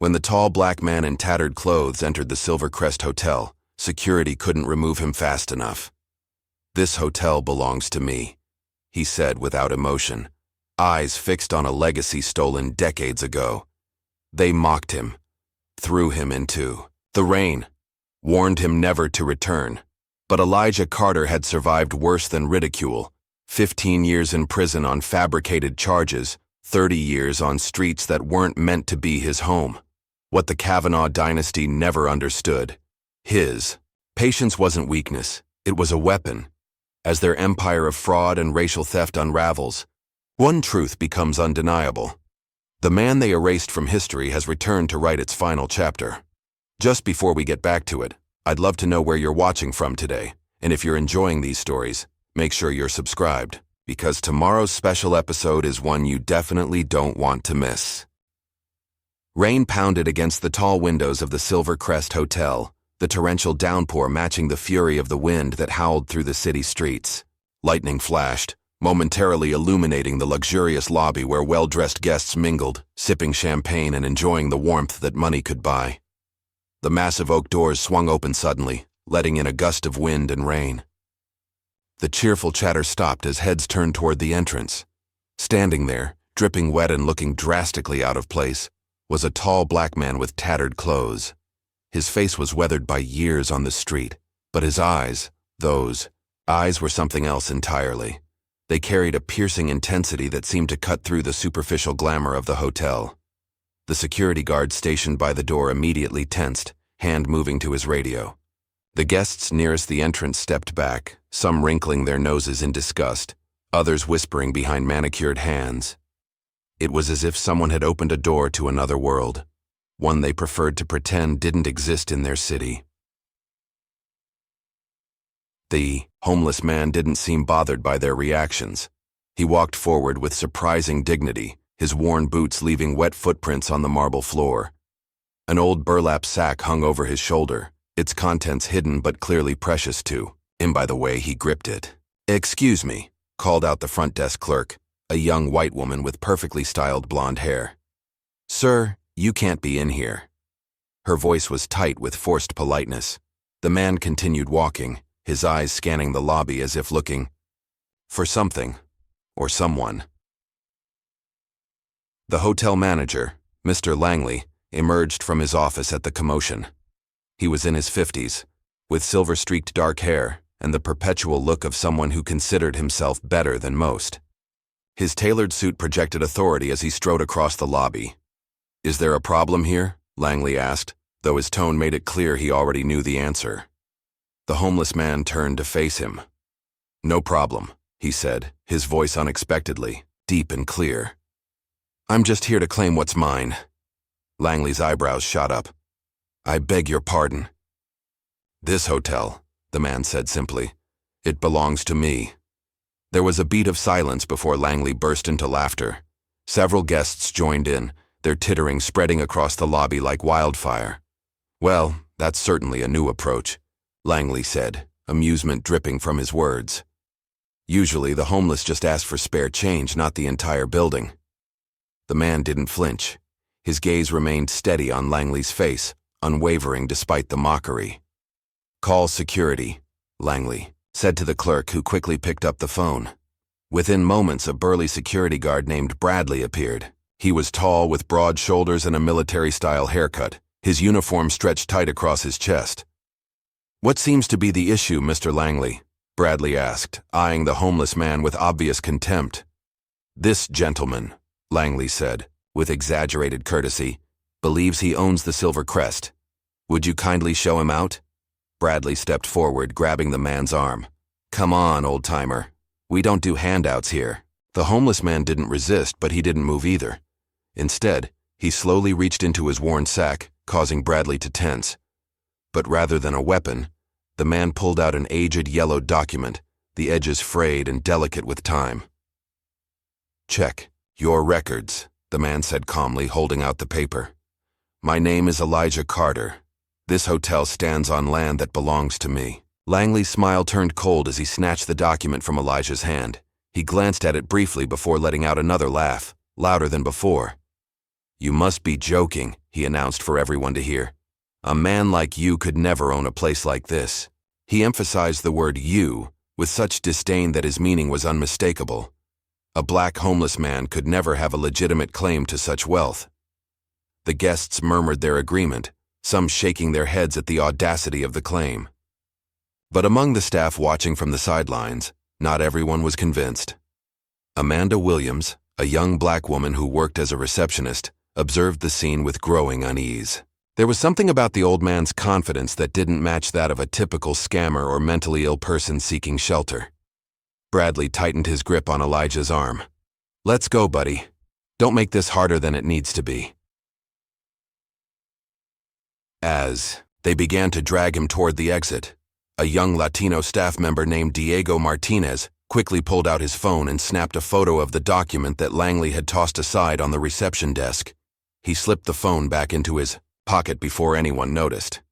When the tall black man in tattered clothes entered the Silvercrest Hotel, security couldn't remove him fast enough. "This hotel belongs to me," he said without emotion, eyes fixed on a legacy stolen decades ago. They mocked him, threw him into the rain, warned him never to return. But Elijah Carter had survived worse than ridicule: 15 years in prison on fabricated charges, 30 years on streets that weren't meant to be his home. What the Kavanaugh dynasty never understood: his patience wasn't weakness, it was a weapon. As their empire of fraud and racial theft unravels, one truth becomes undeniable: the man they erased from history has returned to write its final chapter. Just before we get back to it, I'd love to know where you're watching from today, and if you're enjoying these stories, make sure you're subscribed, because tomorrow's special episode is one you definitely don't want to miss. Rain pounded against the tall windows of the Silvercrest Hotel, the torrential downpour matching the fury of the wind that howled through the city streets. Lightning flashed, momentarily illuminating the luxurious lobby where well-dressed guests mingled, sipping champagne and enjoying the warmth that money could buy. The massive oak doors swung open suddenly, letting in a gust of wind and rain. The cheerful chatter stopped as heads turned toward the entrance. Standing there, dripping wet and looking drastically out of place, was a tall black man with tattered clothes. His face was weathered by years on the street, but his eyes, those eyes were something else entirely. They carried a piercing intensity that seemed to cut through the superficial glamour of the hotel. The security guard stationed by the door immediately tensed, hand moving to his radio. The guests nearest the entrance stepped back, some wrinkling their noses in disgust, others whispering behind manicured hands. It was as if someone had opened a door to another world, one they preferred to pretend didn't exist in their city. The homeless man didn't seem bothered by their reactions. He walked forward with surprising dignity, his worn boots leaving wet footprints on the marble floor. An old burlap sack hung over his shoulder, its contents hidden but clearly precious to him by the way he gripped it. "Excuse me," called out the front desk clerk, a young white woman with perfectly styled blonde hair. "Sir, you can't be in here." Her voice was tight with forced politeness. The man continued walking, his eyes scanning the lobby as if looking for something or someone. The hotel manager, Mr. Langley, emerged from his office at the commotion. He was in his 50s, with silver-streaked dark hair and the perpetual look of someone who considered himself better than most. His tailored suit projected authority as he strode across the lobby. "Is there a problem here?" Langley asked, though his tone made it clear he already knew the answer. The homeless man turned to face him. "No problem," he said, his voice unexpectedly deep and clear. "I'm just here to claim what's mine." Langley's eyebrows shot up. "I beg your pardon." "This hotel," the man said simply. "It belongs to me." There was a beat of silence before Langley burst into laughter. Several guests joined in, their tittering spreading across the lobby like wildfire. "Well, that's certainly a new approach," Langley said, amusement dripping from his words. "Usually the homeless just ask for spare change, not the entire building." The man didn't flinch. His gaze remained steady on Langley's face, unwavering despite the mockery. "Call security," Langley said to the clerk, who quickly picked up the phone. Within moments, a burly security guard named Bradley appeared. He was tall, with broad shoulders and a military-style haircut. His uniform stretched tight across his chest. "What seems to be the issue, Mr. Langley?" Bradley asked, eyeing the homeless man with obvious contempt. "This gentleman," Langley said, with exaggerated courtesy, "believes he owns the Silvercrest. Would you kindly show him out?" Bradley stepped forward, grabbing the man's arm. "Come on, old-timer. We don't do handouts here." The homeless man didn't resist, but he didn't move either. Instead, he slowly reached into his worn sack, causing Bradley to tense. But rather than a weapon, the man pulled out an aged yellow document, the edges frayed and delicate with time. "Check your records," the man said calmly, holding out the paper. "My name is Elijah Carter. This hotel stands on land that belongs to me." Langley's smile turned cold as he snatched the document from Elijah's hand. He glanced at it briefly before letting out another laugh, louder than before. "You must be joking," he announced for everyone to hear. "A man like you could never own a place like this." He emphasized the word "you" with such disdain that his meaning was unmistakable. A black homeless man could never have a legitimate claim to such wealth. The guests murmured their agreement, some shaking their heads at the audacity of the claim. But among the staff watching from the sidelines, not everyone was convinced. Amanda Williams, a young black woman who worked as a receptionist, observed the scene with growing unease. There was something about the old man's confidence that didn't match that of a typical scammer or mentally ill person seeking shelter. Bradley tightened his grip on Elijah's arm. "Let's go, buddy. Don't make this harder than it needs to be." As they began to drag him toward the exit, a young Latino staff member named Diego Martinez quickly pulled out his phone and snapped a photo of the document that Langley had tossed aside on the reception desk. He slipped the phone back into his pocket before anyone noticed.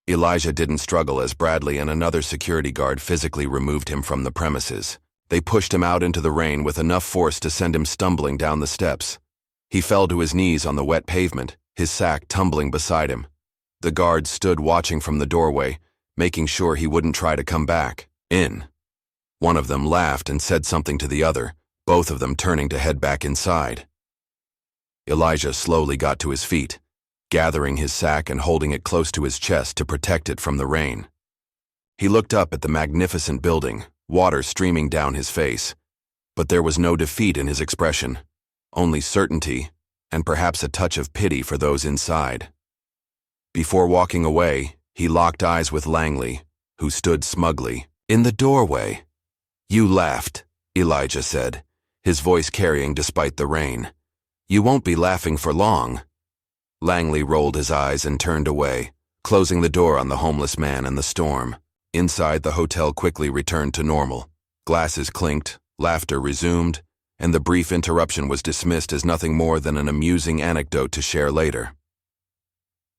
Elijah didn't struggle as Bradley and another security guard physically removed him from the premises. They pushed him out into the rain with enough force to send him stumbling down the steps. He fell to his knees on the wet pavement, his sack tumbling beside him. The guards stood watching from the doorway, making sure he wouldn't try to come back in. One of them laughed and said something to the other, both of them turning to head back inside. Elijah slowly got to his feet, gathering his sack and holding it close to his chest to protect it from the rain. He looked up at the magnificent building, water streaming down his face. But there was no defeat in his expression, only certainty and perhaps a touch of pity for those inside. Before walking away, he locked eyes with Langley, who stood smugly in the doorway. "You laughed," Elijah said, his voice carrying despite the rain. "You won't be laughing for long." Langley rolled his eyes and turned away, closing the door on the homeless man and the storm. Inside, the hotel quickly returned to normal. Glasses clinked, laughter resumed, and the brief interruption was dismissed as nothing more than an amusing anecdote to share later.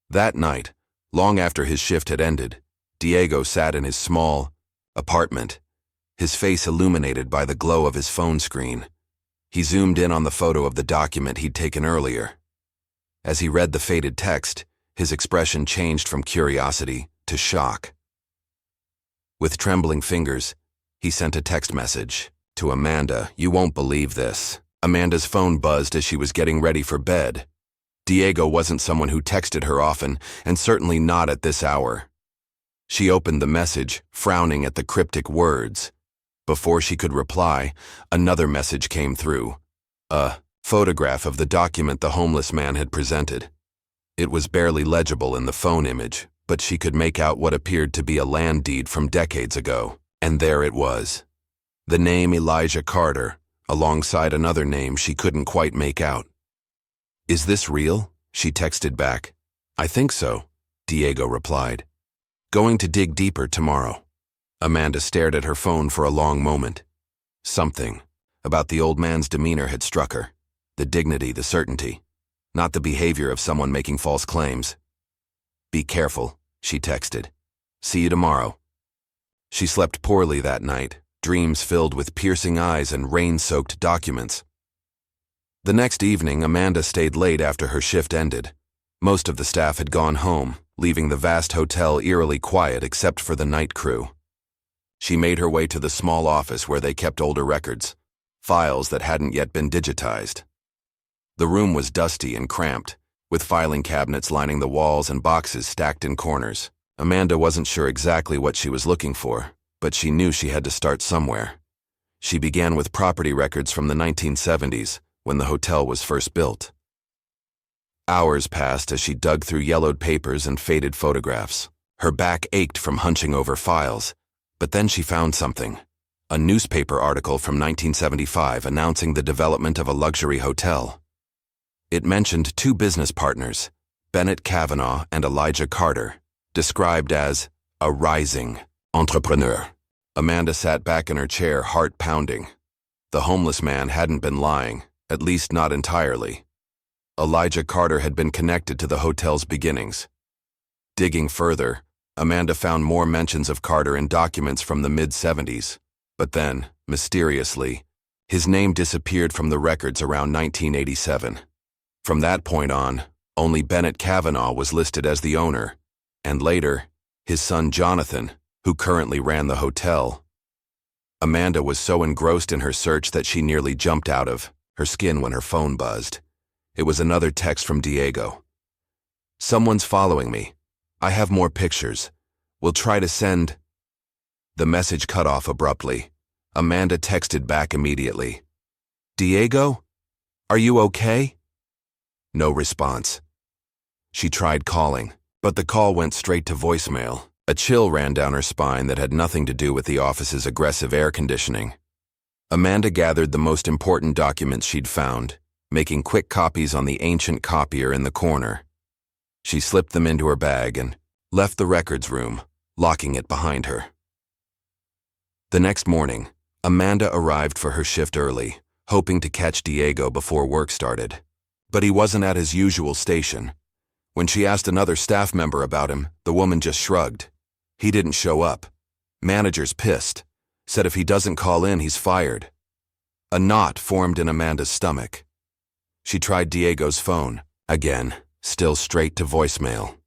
That night, long after his shift had ended, Diego sat in his small apartment, his face illuminated by the glow of his phone screen. He zoomed in on the photo of the document he'd taken earlier. As he read the faded text, his expression changed from curiosity to shock. With trembling fingers, he sent a text message to Amanda. "You won't believe this." Amanda's phone buzzed as she was getting ready for bed. Diego wasn't someone who texted her often, and certainly not at this hour. She opened the message, frowning at the cryptic words. Before she could reply, another message came through. A photograph of the document the homeless man had presented. It was barely legible in the phone image, but she could make out what appeared to be a land deed from decades ago. And there it was. The name Elijah Carter, alongside another name she couldn't quite make out. "Is this real?" she texted back. "I think so," Diego replied. "Going to dig deeper tomorrow." Amanda stared at her phone for a long moment. Something about the old man's demeanor had struck her. The dignity, the certainty, not the behavior of someone making false claims. "Be careful," she texted. "See you tomorrow." She slept poorly that night, dreams filled with piercing eyes and rain-soaked documents. The next evening, Amanda stayed late after her shift ended. Most of the staff had gone home, leaving the vast hotel eerily quiet except for the night crew. She made her way to the small office where they kept older records, files that hadn't yet been digitized. The room was dusty and cramped, with filing cabinets lining the walls and boxes stacked in corners. Amanda wasn't sure exactly what she was looking for, but she knew she had to start somewhere. She began with property records from the 1970s, when the hotel was first built. Hours passed as she dug through yellowed papers and faded photographs. Her back ached from hunching over files, but then she found something. A newspaper article from 1975 announcing the development of a luxury hotel. It mentioned two business partners, Bennett Kavanaugh and Elijah Carter, described as a rising entrepreneur. Amanda sat back in her chair, heart pounding. The homeless man hadn't been lying, at least not entirely. Elijah Carter had been connected to the hotel's beginnings. Digging further, Amanda found more mentions of Carter in documents from the mid-70s, but then, mysteriously, his name disappeared from the records around 1987. From that point on, Only Bennett Kavanaugh was listed as the owner, and later, his son Jonathan, who currently ran the hotel. Amanda was so engrossed in her search that she nearly jumped out of her skin when her phone buzzed. It was another text from Diego. "Someone's following me. I have more pictures. We'll try to send..." The message cut off abruptly. Amanda texted back immediately. "Diego? Are you okay?" No response. She tried calling, but the call went straight to voicemail. A chill ran down her spine that had nothing to do with the office's aggressive air conditioning. Amanda gathered the most important documents she'd found, making quick copies on the ancient copier in the corner. She slipped them into her bag and left the records room, locking it behind her. The next morning, Amanda arrived for her shift early, hoping to catch Diego before work started. But he wasn't at his usual station. When she asked another staff member about him, the woman just shrugged. He didn't show up. Manager's pissed. Said if he doesn't call in, he's fired. A knot formed in Amanda's stomach. She tried Diego's phone. Again, still straight to voicemail.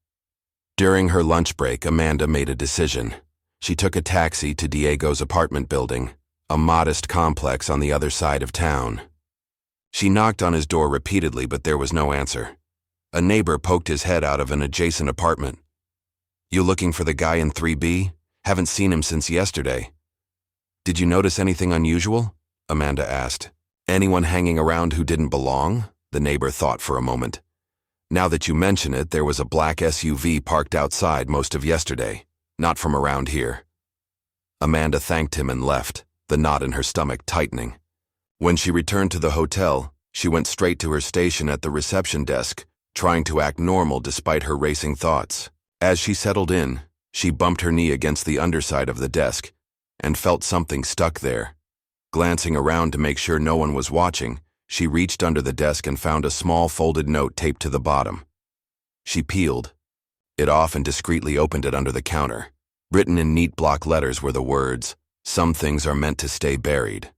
During her lunch break, Amanda made a decision. She took a taxi to Diego's apartment building, a modest complex on the other side of town. She knocked on his door repeatedly, but there was no answer. A neighbor poked his head out of an adjacent apartment. "You looking for the guy in 3B? Haven't seen him since yesterday." "Did you notice anything unusual?" Amanda asked. "Anyone hanging around who didn't belong?" The neighbor thought for a moment. "Now that you mention it, there was a black SUV parked outside most of yesterday. Not from around here." Amanda thanked him and left, the knot in her stomach tightening. When she returned to the hotel, she went straight to her station at the reception desk, trying to act normal despite her racing thoughts. As she settled in, she bumped her knee against the underside of the desk and felt something stuck there. Glancing around to make sure no one was watching, she reached under the desk and found a small folded note taped to the bottom. She peeled it off and discreetly opened it under the counter. Written in neat block letters were the words, "Some things are meant to stay buried."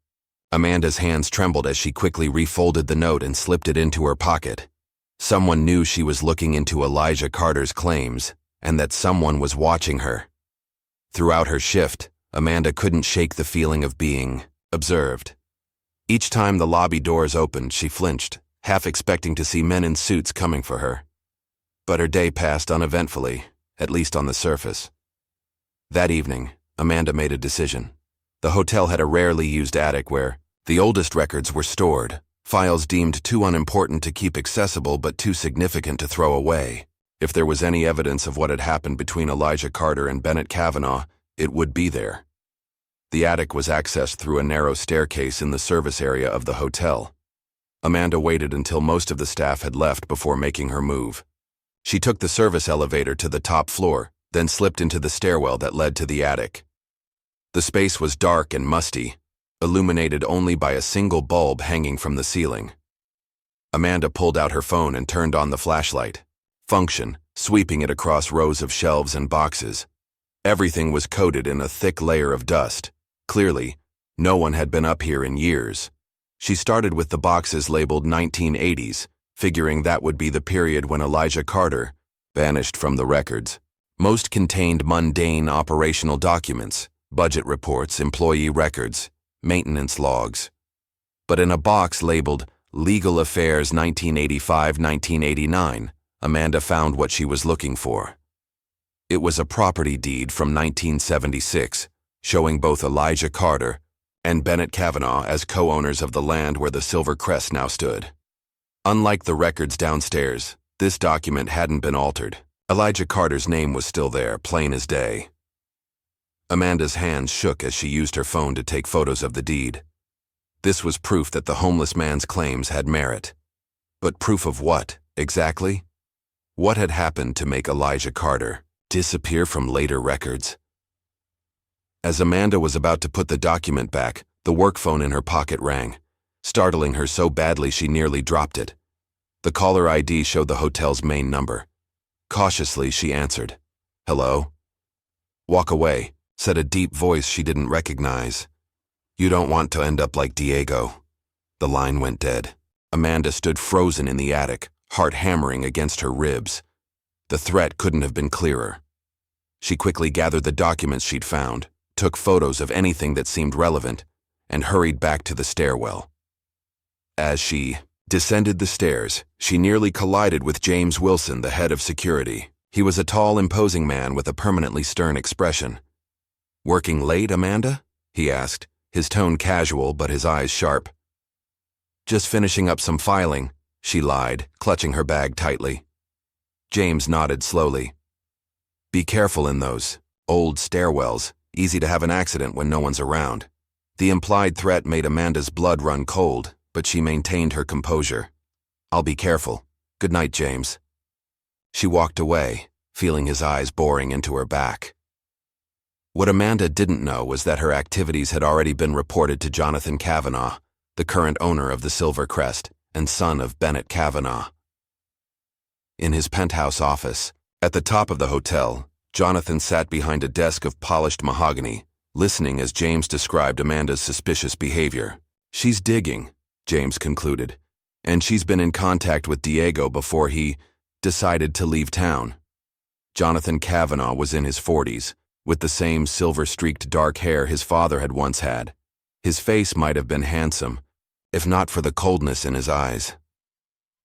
Amanda's hands trembled as she quickly refolded the note and slipped it into her pocket. Someone knew she was looking into Elijah Carter's claims, and that someone was watching her. Throughout her shift, Amanda couldn't shake the feeling of being observed. Each time the lobby doors opened, she flinched, half expecting to see men in suits coming for her. But her day passed uneventfully, at least on the surface. That evening, Amanda made a decision. The hotel had a rarely used attic where the oldest records were stored, files deemed too unimportant to keep accessible but too significant to throw away. If there was any evidence of what had happened between Elijah Carter and Bennett Kavanaugh, it would be there. The attic was accessed through a narrow staircase in the service area of the hotel. Amanda waited until most of the staff had left before making her move. She took the service elevator to the top floor, then slipped into the stairwell that led to the attic. The space was dark and musty, illuminated only by a single bulb hanging from the ceiling. Amanda pulled out her phone and turned on the flashlight. Function, sweeping it across rows of shelves and boxes. Everything was coated in a thick layer of dust. Clearly, no one had been up here in years. She started with the boxes labeled 1980s, figuring that would be the period when Elijah Carter vanished from the records. Most contained mundane operational documents, budget reports, employee records, maintenance logs. But in a box labeled Legal Affairs 1985-1989, Amanda found what she was looking for. It was a property deed from 1976, showing both Elijah Carter and Bennett Kavanaugh as co-owners of the land where the Silver Crest now stood. Unlike the records downstairs, this document hadn't been altered. Elijah Carter's name was still there, plain as day. Amanda's hands shook as she used her phone to take photos of the deed. This was proof that the homeless man's claims had merit. But proof of what, exactly? What had happened to make Elijah Carter disappear from later records? As Amanda was about to put the document back, the work phone in her pocket rang, startling her so badly she nearly dropped it. The caller ID showed the hotel's main number. Cautiously, she answered. "Hello?" "Walk away," said a deep voice she didn't recognize. "You don't want to end up like Diego." The line went dead. Amanda stood frozen in the attic, heart hammering against her ribs. The threat couldn't have been clearer. She quickly gathered the documents she'd found, took photos of anything that seemed relevant, and hurried back to the stairwell. As she descended the stairs, she nearly collided with James Wilson, the head of security. He was a tall, imposing man with a permanently stern expression. "Working late, Amanda?" he asked, his tone casual but his eyes sharp. "Just finishing up some filing," she lied, clutching her bag tightly. James nodded slowly. "Be careful in those old stairwells. Easy to have an accident when no one's around." The implied threat made Amanda's blood run cold, but she maintained her composure. "I'll be careful. Good night, James." She walked away, feeling his eyes boring into her back. What Amanda didn't know was that her activities had already been reported to Jonathan Kavanaugh, the current owner of the Silver Crest and son of Bennett Kavanaugh. In his penthouse office, at the top of the hotel, Jonathan sat behind a desk of polished mahogany, listening as James described Amanda's suspicious behavior. "She's digging," James concluded, "and she's been in contact with Diego before he decided to leave town." Jonathan Kavanaugh was in his 40s, with the same silver-streaked dark hair his father had once had. His face might have been handsome, if not for the coldness in his eyes.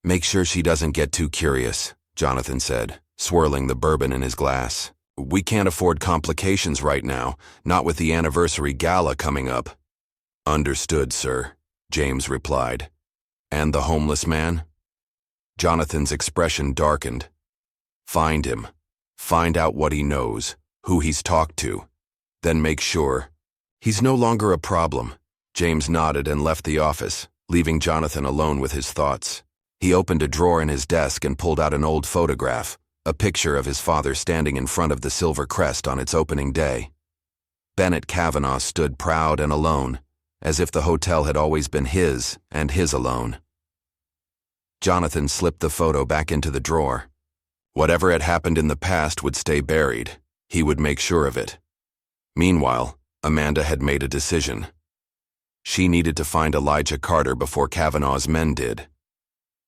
"Make sure she doesn't get too curious," Jonathan said, swirling the bourbon in his glass. "We can't afford complications right now, not with the anniversary gala coming up." "Understood, sir," James replied. "And the homeless man?" Jonathan's expression darkened. "Find him. Find out what he knows, who he's talked to. Then make sure he's no longer a problem." James nodded and left the office, leaving Jonathan alone with his thoughts. He opened a drawer in his desk and pulled out an old photograph, a picture of his father standing in front of the Silver Crest on its opening day. Bennett Kavanaugh stood proud and alone, as if the hotel had always been his and his alone. Jonathan slipped the photo back into the drawer. Whatever had happened in the past would stay buried. He would make sure of it. Meanwhile, Amanda had made a decision. She needed to find Elijah Carter before Kavanaugh's men did.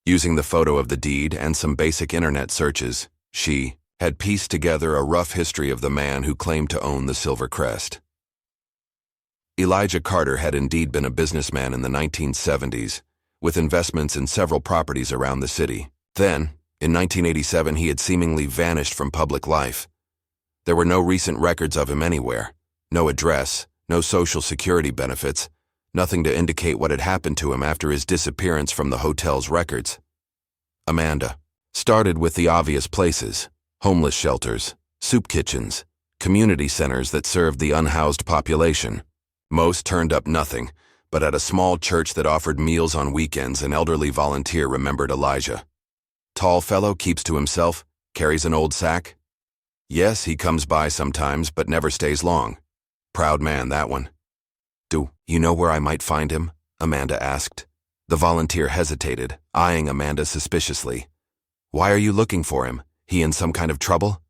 Using the photo of the deed and some basic internet searches, she had pieced together a rough history of the man who claimed to own the Silver Crest. Elijah Carter had indeed been a businessman in the 1970s, with investments in several properties around the city. Then, in 1987, he had seemingly vanished from public life. There were no recent records of him anywhere, no address, no social security benefits, nothing to indicate what had happened to him after his disappearance from the hotel's records. Amanda started with the obvious places: homeless shelters, soup kitchens, community centers that served the unhoused population. Most turned up nothing, but at a small church that offered meals on weekends, an elderly volunteer remembered Elijah. "Tall fellow, keeps to himself, carries an old sack?" "Yes, he comes by sometimes, but never stays long. Proud man, that one." "Do you know where I might find him?" Amanda asked. The volunteer hesitated, eyeing Amanda suspiciously. "Why are you looking for him? He in some kind of trouble?"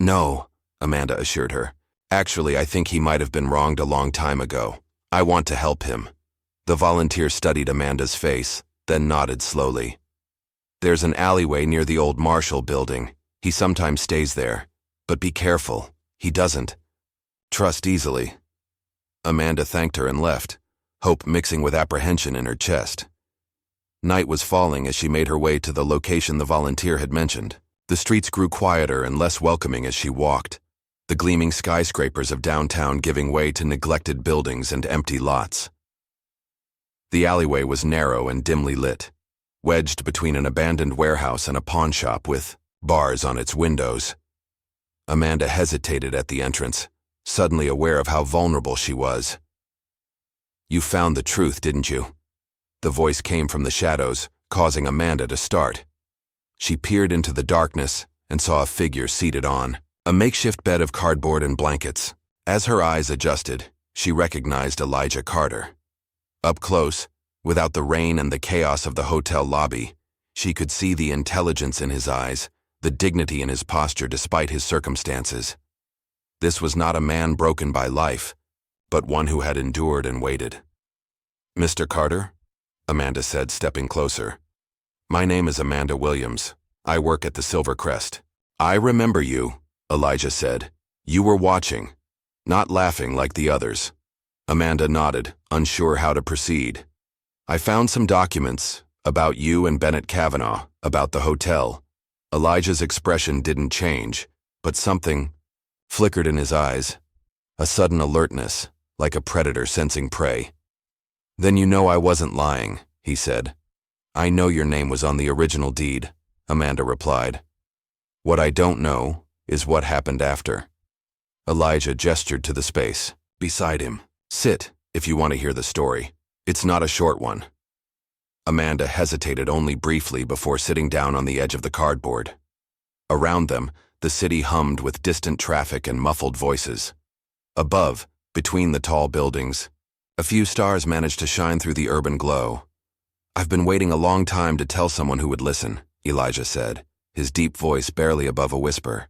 "No," Amanda assured her. "Actually, I think he might have been wronged a long time ago. I want to help him." The volunteer studied Amanda's face, then nodded slowly. "There's an alleyway near the old Marshall building. He sometimes stays there. But be careful. He doesn't trust easily." Amanda thanked her and left, hope mixing with apprehension in her chest. Night was falling as she made her way to the location the volunteer had mentioned. The streets grew quieter and less welcoming as she walked, the gleaming skyscrapers of downtown giving way to neglected buildings and empty lots. The alleyway was narrow and dimly lit, wedged between an abandoned warehouse and a pawn shop with bars on its windows. Amanda hesitated at the entrance, suddenly aware of how vulnerable she was. "You found the truth, didn't you?" The voice came from the shadows, causing Amanda to start. She peered into the darkness and saw a figure seated on a makeshift bed of cardboard and blankets. As her eyes adjusted, she recognized Elijah Carter. Up close, without the rain and the chaos of the hotel lobby, she could see the intelligence in his eyes, the dignity in his posture despite his circumstances. This was not a man broken by life, but one who had endured and waited. "Mr. Carter?" Amanda said, stepping closer. My name is Amanda Williams. I work at the Silver Crest. I remember you, Elijah said. You were watching, not laughing like the others. Amanda nodded, unsure how to proceed. I found some documents about you and Bennett Kavanaugh, about the hotel. Elijah's expression didn't change, but something flickered in his eyes. A sudden alertness, like a predator sensing prey. Then you know I wasn't lying, he said. I know your name was on the original deed, Amanda replied. What I don't know is what happened after. Elijah gestured to the space beside him. Sit, if you want to hear the story. It's not a short one. Amanda hesitated only briefly before sitting down on the edge of the cardboard. Around them, the city hummed with distant traffic and muffled voices. Above, between the tall buildings, a few stars managed to shine through the urban glow. I've been waiting a long time to tell someone who would listen, Elijah said, his deep voice barely above a whisper.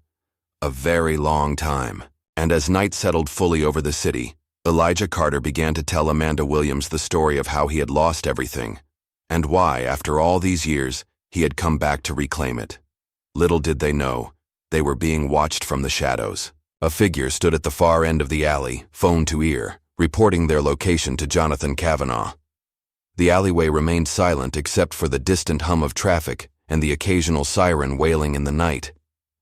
A very long time. And as night settled fully over the city, Elijah Carter began to tell Amanda Williams the story of how he had lost everything, and why, after all these years, he had come back to reclaim it. Little did they know, they were being watched from the shadows. A figure stood at the far end of the alley, phone to ear, reporting their location to Jonathan Kavanaugh. The alleyway remained silent except for the distant hum of traffic and the occasional siren wailing in the night.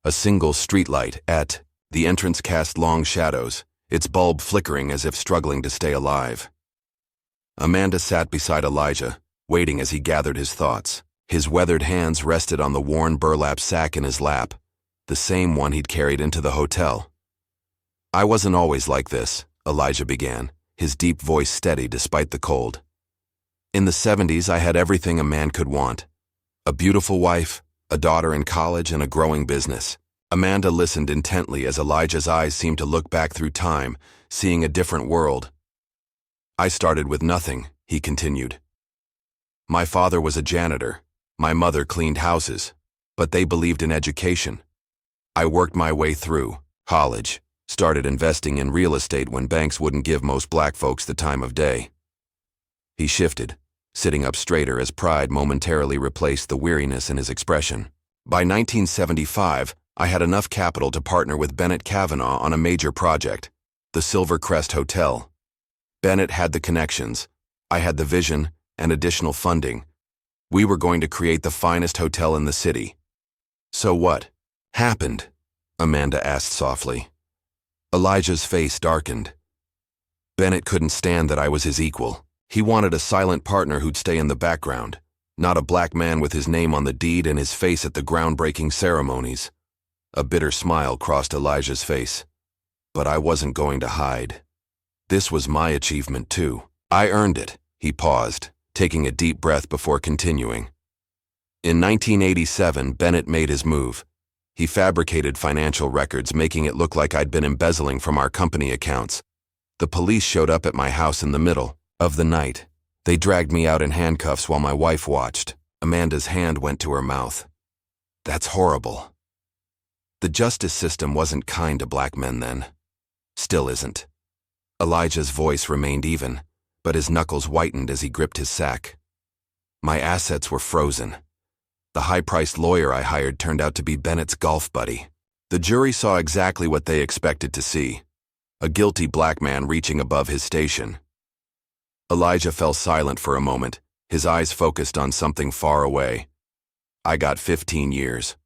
A single streetlight at the entrance cast long shadows, its bulb flickering as if struggling to stay alive. Amanda sat beside Elijah, waiting as he gathered his thoughts. His weathered hands rested on the worn burlap sack in his lap, the same one he'd carried into the hotel. I wasn't always like this, Elijah began, his deep voice steady despite the cold. In the 70s, I had everything a man could want. A beautiful wife, a daughter in college, and a growing business. Amanda listened intently as Elijah's eyes seemed to look back through time, seeing a different world. I started with nothing, he continued. My father was a janitor. My mother cleaned houses. But they believed in education. I worked my way through college, started investing in real estate when banks wouldn't give most black folks the time of day. He shifted, sitting up straighter as pride momentarily replaced the weariness in his expression. By 1975, I had enough capital to partner with Bennett Kavanaugh on a major project, the Silver Crest Hotel. Bennett had the connections, I had the vision, and additional funding. We were going to create the finest hotel in the city. So what happened? Amanda asked softly. Elijah's face darkened. Bennett couldn't stand that I was his equal. He wanted a silent partner who'd stay in the background, not a black man with his name on the deed and his face at the groundbreaking ceremonies. A bitter smile crossed Elijah's face. But I wasn't going to hide. This was my achievement too. I earned it. He paused, taking a deep breath before continuing. In 1987, Bennett made his move. He fabricated financial records, making it look like I'd been embezzling from our company accounts. The police showed up at my house in the middle of the night. They dragged me out in handcuffs while my wife watched. Amanda's hand went to her mouth. That's horrible. The justice system wasn't kind to black men then. Still isn't. Elijah's voice remained even, but his knuckles whitened as he gripped his sack. My assets were frozen. The high-priced lawyer I hired turned out to be Bennett's golf buddy. The jury saw exactly what they expected to see. A guilty black man reaching above his station. Elijah fell silent for a moment, his eyes focused on something far away. I got 15 years.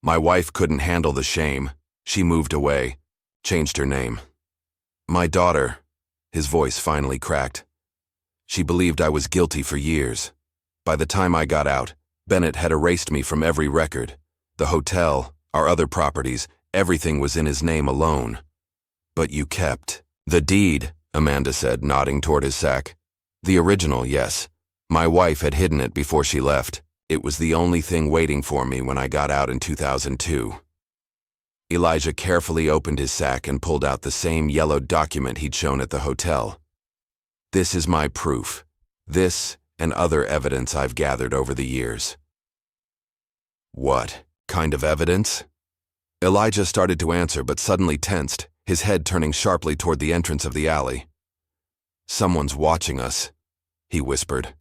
My wife couldn't handle the shame. She moved away, changed her name. My daughter, his voice finally cracked. She believed I was guilty for years. By the time I got out, Bennett had erased me from every record. The hotel, our other properties, everything was in his name alone. But you kept the deed, Amanda said, nodding toward his sack. The original, yes. My wife had hidden it before she left. It was the only thing waiting for me when I got out in 2002. Elijah carefully opened his sack and pulled out the same yellowed document he'd shown at the hotel. This is my proof. This and other evidence I've gathered over the years. What kind of evidence? Elijah started to answer but suddenly tensed, his head turning sharply toward the entrance of the alley. Someone's watching us, he whispered.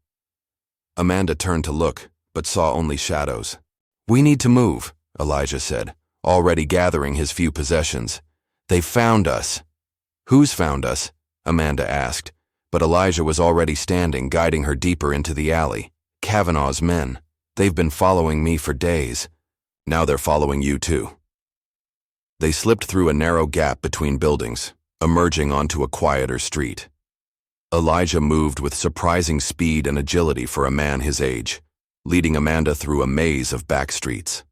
Amanda turned to look, but saw only shadows. "We need to move," Elijah said, already gathering his few possessions. "They've found us." "Who's found us?" Amanda asked, but Elijah was already standing, guiding her deeper into the alley. "Kavanaugh's men. They've been following me for days. Now they're following you too." They slipped through a narrow gap between buildings, emerging onto a quieter street. Elijah moved with surprising speed and agility for a man his age, leading Amanda through a maze of back streets.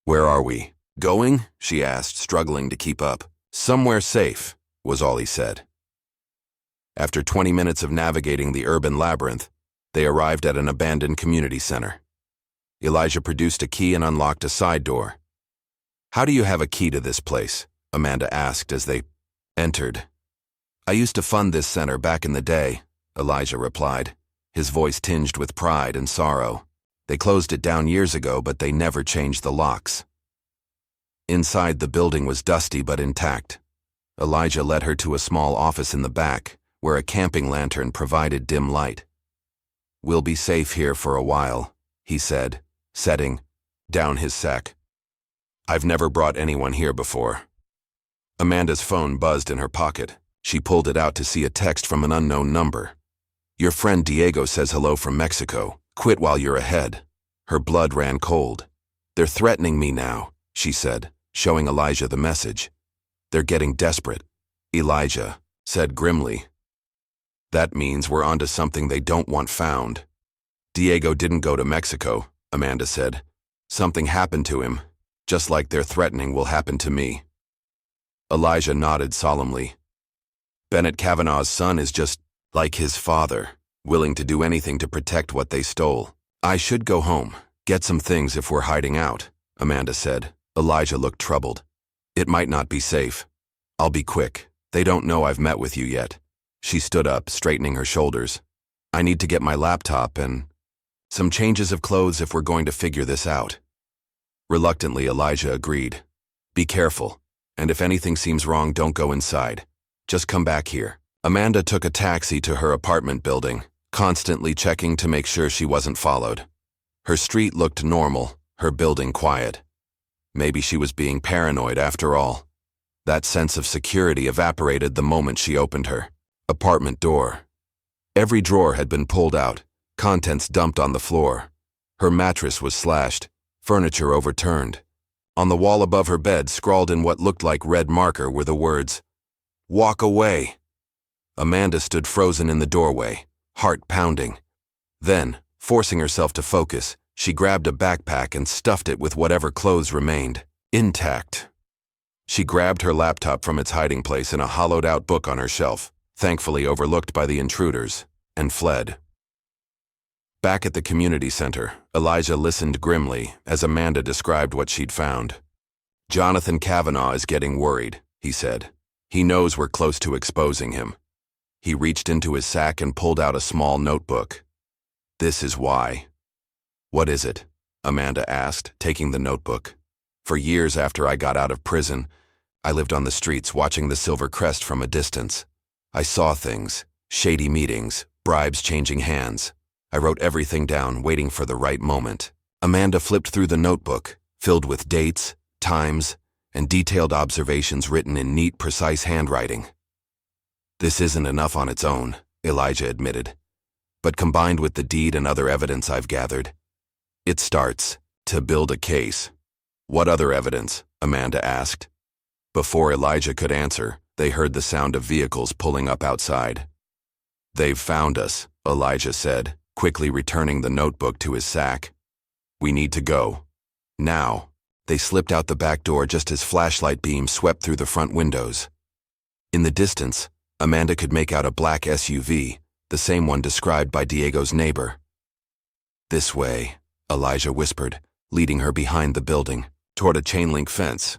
"Where are we going?" she asked, struggling to keep up. "Somewhere safe," was all he said. After 20 minutes of navigating the urban labyrinth, they arrived at an abandoned community center. Elijah produced a key and unlocked a side door. "How do you have a key to this place?" Amanda asked as they entered. "I used to fund this center back in the day," Elijah replied, his voice tinged with pride and sorrow. "They closed it down years ago, but they never changed the locks." Inside, the building was dusty but intact. Elijah led her to a small office in the back, where a camping lantern provided dim light. "We'll be safe here for a while," he said, setting down his sack. "I've never brought anyone here before." Amanda's phone buzzed in her pocket. She pulled it out to see a text from an unknown number. "Your friend Diego says hello from Mexico. Quit while you're ahead." Her blood ran cold. "They're threatening me now," she said, showing Elijah the message. "They're getting desperate," Elijah said grimly. "That means we're onto something they don't want found." "Diego didn't go to Mexico," Amanda said. "Something happened to him, just like they're threatening will happen to me." Elijah nodded solemnly. "Bennett Kavanaugh's son is just like his father, willing to do anything to protect what they stole." "I should go home, get some things if we're hiding out," Amanda said. Elijah looked troubled. "It might not be safe. I'll be quick. They don't know I've met with you yet." She stood up, straightening her shoulders. "I need to get my laptop and some changes of clothes if we're going to figure this out." Reluctantly, Elijah agreed. "Be careful, and if anything seems wrong, don't go inside. Just come back here." Amanda took a taxi to her apartment building, constantly checking to make sure she wasn't followed. Her street looked normal, her building quiet. Maybe she was being paranoid after all. That sense of security evaporated the moment she opened her apartment door. Every drawer had been pulled out, contents dumped on the floor. Her mattress was slashed, furniture overturned. On the wall above her bed, scrawled in what looked like red marker, were the words, "Walk away." Amanda stood frozen in the doorway, heart pounding. Then, forcing herself to focus, she grabbed a backpack and stuffed it with whatever clothes remained, intact. She grabbed her laptop from its hiding place in a hollowed-out book on her shelf, thankfully overlooked by the intruders, and fled. Back at the community center, Elijah listened grimly as Amanda described what she'd found. "Jonathan Kavanaugh is getting worried," he said. "He knows we're close to exposing him." He reached into his sack and pulled out a small notebook. "This is why." "What is it?" Amanda asked, taking the notebook. "For years after I got out of prison, I lived on the streets watching the Silver Crest from a distance. I saw things, shady meetings, bribes changing hands. I wrote everything down, waiting for the right moment." Amanda flipped through the notebook, filled with dates, times, and detailed observations written in neat, precise handwriting. "This isn't enough on its own," Elijah admitted. "But combined with the deed and other evidence I've gathered, it starts to build a case." "What other evidence?" Amanda asked. Before Elijah could answer, they heard the sound of vehicles pulling up outside. "They've found us," Elijah said, quickly returning the notebook to his sack. "We need to go. Now." They slipped out the back door just as flashlight beams swept through the front windows. In the distance, Amanda could make out a black SUV, the same one described by Diego's neighbor. "This way," Elijah whispered, leading her behind the building, toward a chain-link fence.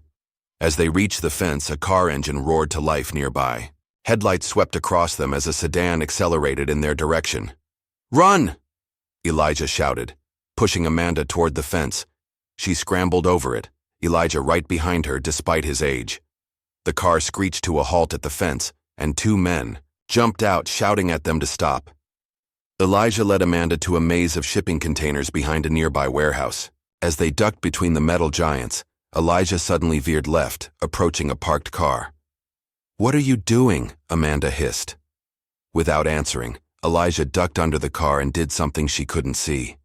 As they reached the fence, a car engine roared to life nearby. Headlights swept across them as a sedan accelerated in their direction. "Run!" Elijah shouted, pushing Amanda toward the fence. She scrambled over it, Elijah right behind her despite his age. The car screeched to a halt at the fence, and two men jumped out, shouting at them to stop. Elijah led Amanda to a maze of shipping containers behind a nearby warehouse. As they ducked between the metal giants, Elijah suddenly veered left, approaching a parked car. "What are you doing?" Amanda hissed. Without answering, Elijah ducked under the car and did something she couldn't see.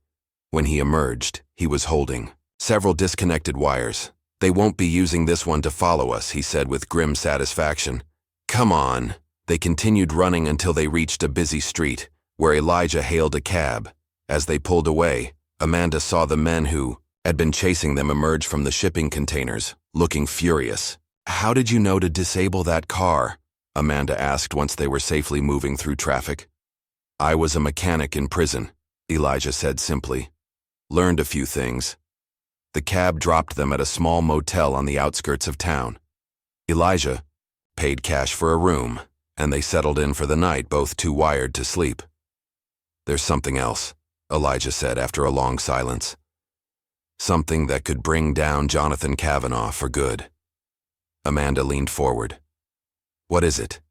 When he emerged, he was holding several disconnected wires. "They won't be using this one to follow us," he said with grim satisfaction. "Come on." They continued running until they reached a busy street, where Elijah hailed a cab. As they pulled away, Amanda saw the men who had been chasing them emerge from the shipping containers, looking furious. "How did you know to disable that car?" Amanda asked once they were safely moving through traffic. "I was a mechanic in prison," Elijah said simply. "Learned a few things." The cab dropped them at a small motel on the outskirts of town. Elijah paid cash for a room, and they settled in for the night, both too wired to sleep. "There's something else," Elijah said after a long silence. "Something that could bring down Jonathan Kavanaugh for good." Amanda leaned forward. "What is it?"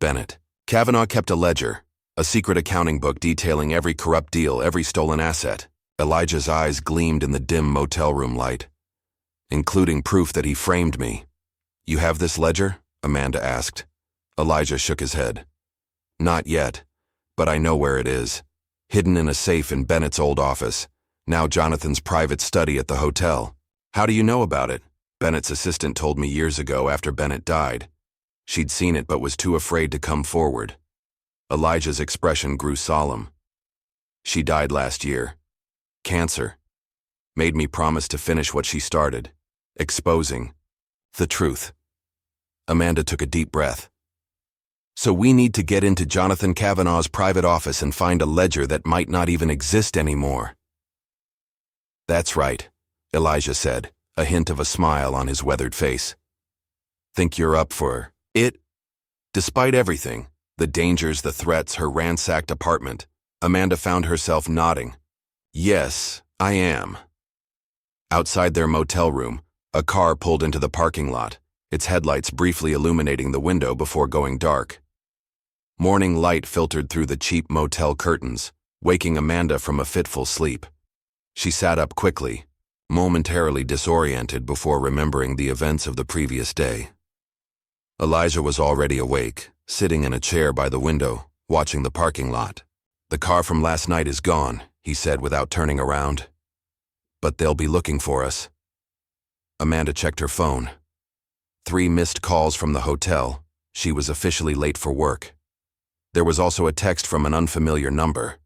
"Bennett. Kavanaugh kept a ledger, a secret accounting book detailing every corrupt deal, every stolen asset." Elijah's eyes gleamed in the dim motel room light. "Including proof that he framed me." "You have this ledger?" Amanda asked. Elijah shook his head. "Not yet, but I know where it is. Hidden in a safe in Bennett's old office, now Jonathan's private study at the hotel." "How do you know about it?" "Bennett's assistant told me years ago after Bennett died. She'd seen it but was too afraid to come forward." Elijah's expression grew solemn. "She died last year. Cancer. Made me promise to finish what she started, exposing the truth." Amanda took a deep breath. "So we need to get into Jonathan Kavanaugh's private office and find a ledger that might not even exist anymore." "That's right," Elijah said, a hint of a smile on his weathered face. "Think you're up for it?" Despite everything, the dangers, the threats, her ransacked apartment, Amanda found herself nodding. "Yes, I am." Outside their motel room, a car pulled into the parking lot, its headlights briefly illuminating the window before going dark. Morning light filtered through the cheap motel curtains, waking Amanda from a fitful sleep. She sat up quickly, momentarily disoriented before remembering the events of the previous day. Elijah was already awake, sitting in a chair by the window, watching the parking lot. "The car from last night is gone," he said without turning around. "But they'll be looking for us." Amanda checked her phone. 3 missed calls from the hotel. She was officially late for work. There was also a text from an unfamiliar number.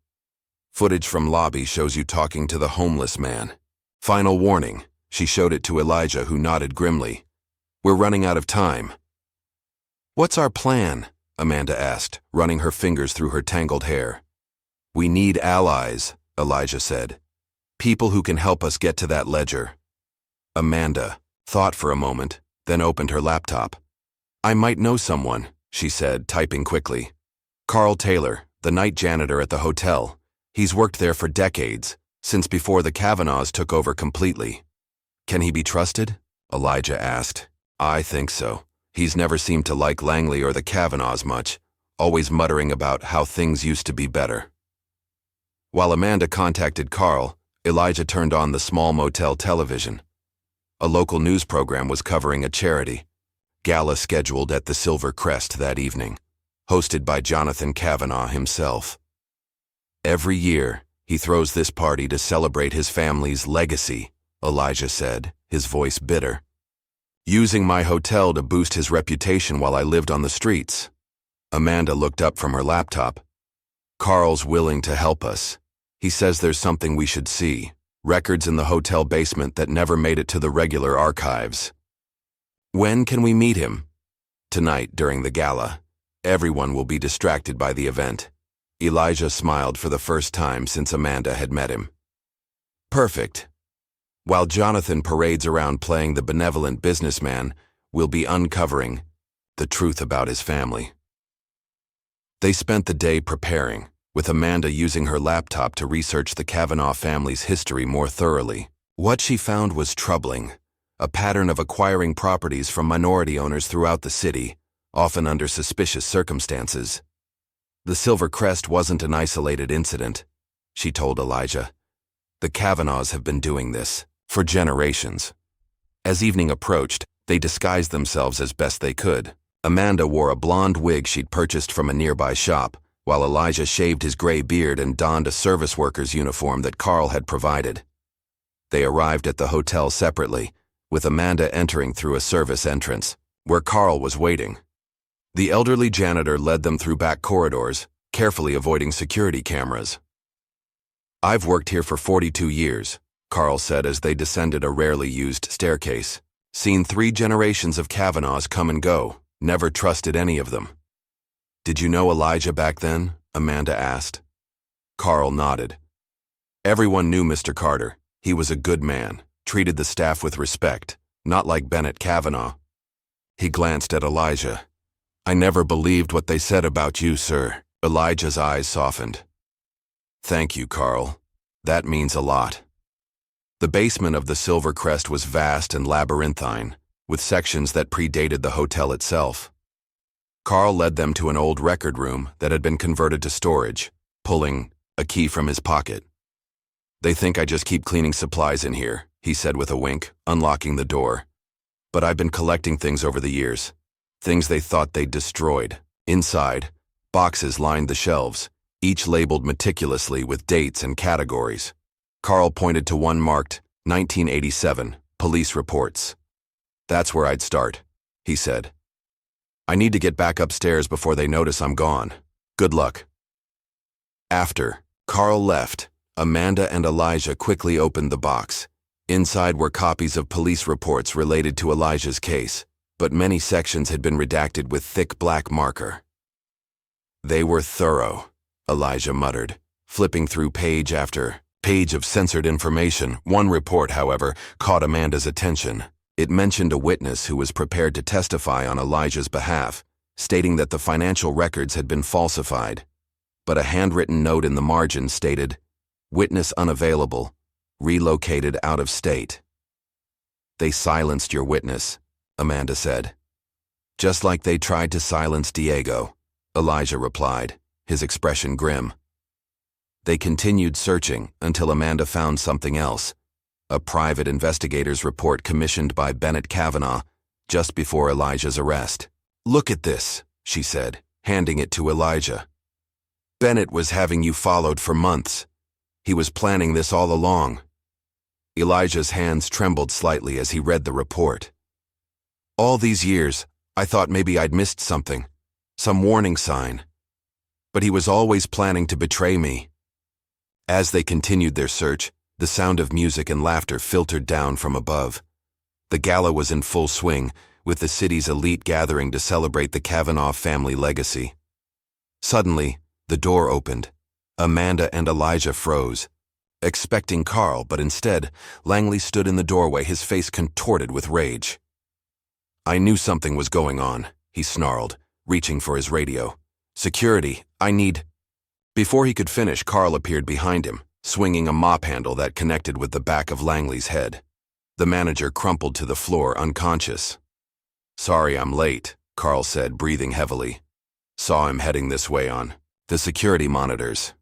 "Footage from lobby shows you talking to the homeless man. Final warning." She showed it to Elijah, who nodded grimly. "We're running out of time." "What's our plan?" Amanda asked, running her fingers through her tangled hair. "We need allies," Elijah said. "People who can help us get to that ledger." Amanda thought for a moment, then opened her laptop. "I might know someone," she said, typing quickly. "Carl Taylor, the night janitor at the hotel. He's worked there for decades, since before the Kavanaughs took over completely." "Can he be trusted?" Elijah asked. "I think so. He's never seemed to like Langley or the Kavanaughs much, always muttering about how things used to be better." While Amanda contacted Carl, Elijah turned on the small motel television. A local news program was covering a charity gala scheduled at the Silver Crest that evening, hosted by Jonathan Kavanaugh himself. "Every year, he throws this party to celebrate his family's legacy," Elijah said, his voice bitter. "Using my hotel to boost his reputation while I lived on the streets." Amanda looked up from her laptop. "Carl's willing to help us. He says there's something we should see, records in the hotel basement that never made it to the regular archives." "When can we meet him?" "Tonight during the gala. Everyone will be distracted by the event." Elijah smiled for the first time since Amanda had met him. "Perfect. While Jonathan parades around playing the benevolent businessman, we'll be uncovering the truth about his family." They spent the day preparing, with Amanda using her laptop to research the Kavanaugh family's history more thoroughly. What she found was troubling, a pattern of acquiring properties from minority owners throughout the city, often under suspicious circumstances. The Silver Crest wasn't an isolated incident, she told Elijah. The Kavanaughs have been doing this for generations. As evening approached, they disguised themselves as best they could. Amanda wore a blonde wig she'd purchased from a nearby shop, while Elijah shaved his gray beard and donned a service worker's uniform that Carl had provided. They arrived at the hotel separately, with Amanda entering through a service entrance, where Carl was waiting. The elderly janitor led them through back corridors, carefully avoiding security cameras. "I've worked here for 42 years, Carl said as they descended a rarely used staircase. "Seen 3 generations of Kavanaughs come and go, never trusted any of them." "Did you know Elijah back then?" Amanda asked. Carl nodded. "Everyone knew Mr. Carter. He was a good man, treated the staff with respect, not like Bennett Kavanaugh." He glanced at Elijah. "I never believed what they said about you, sir." Elijah's eyes softened. "Thank you, Carl. That means a lot." The basement of the Silver Crest was vast and labyrinthine, with sections that predated the hotel itself. Carl led them to an old record room that had been converted to storage, pulling a key from his pocket. "They think I just keep cleaning supplies in here," he said with a wink, unlocking the door. "But I've been collecting things over the years. Things they thought they'd destroyed. Inside, boxes lined the shelves, each labeled meticulously with dates and categories." Carl pointed to one marked 1987, police reports. "That's where I'd start," he said. "I need to get back upstairs before they notice I'm gone. Good luck." After Carl left, Amanda and Elijah quickly opened the box. Inside were copies of police reports related to Elijah's case, but many sections had been redacted with thick black marker. "They were thorough," Elijah muttered, flipping through page after page of censored information. One report, however, caught Amanda's attention. It mentioned a witness who was prepared to testify on Elijah's behalf, stating that the financial records had been falsified. But a handwritten note in the margin stated, "Witness unavailable, relocated out of state." "They silenced your witness," Amanda said. "Just like they tried to silence Diego," Elijah replied, his expression grim. They continued searching until Amanda found something else, a private investigator's report commissioned by Bennett Kavanaugh just before Elijah's arrest. "Look at this," she said, handing it to Elijah. "Bennett was having you followed for months. He was planning this all along." Elijah's hands trembled slightly as he read the report. "All these years, I thought maybe I'd missed something, some warning sign. But he was always planning to betray me." As they continued their search, the sound of music and laughter filtered down from above. The gala was in full swing, with the city's elite gathering to celebrate the Kavanaugh family legacy. Suddenly, the door opened. Amanda and Elijah froze, expecting Carl, but instead, Langley stood in the doorway, his face contorted with rage. "I knew something was going on," he snarled, reaching for his radio. "Security, I need—" Before he could finish, Carl appeared behind him, swinging a mop handle that connected with the back of Langley's head. The manager crumpled to the floor, unconscious. "Sorry I'm late," Carl said, breathing heavily. "Saw him heading this way on the security monitors."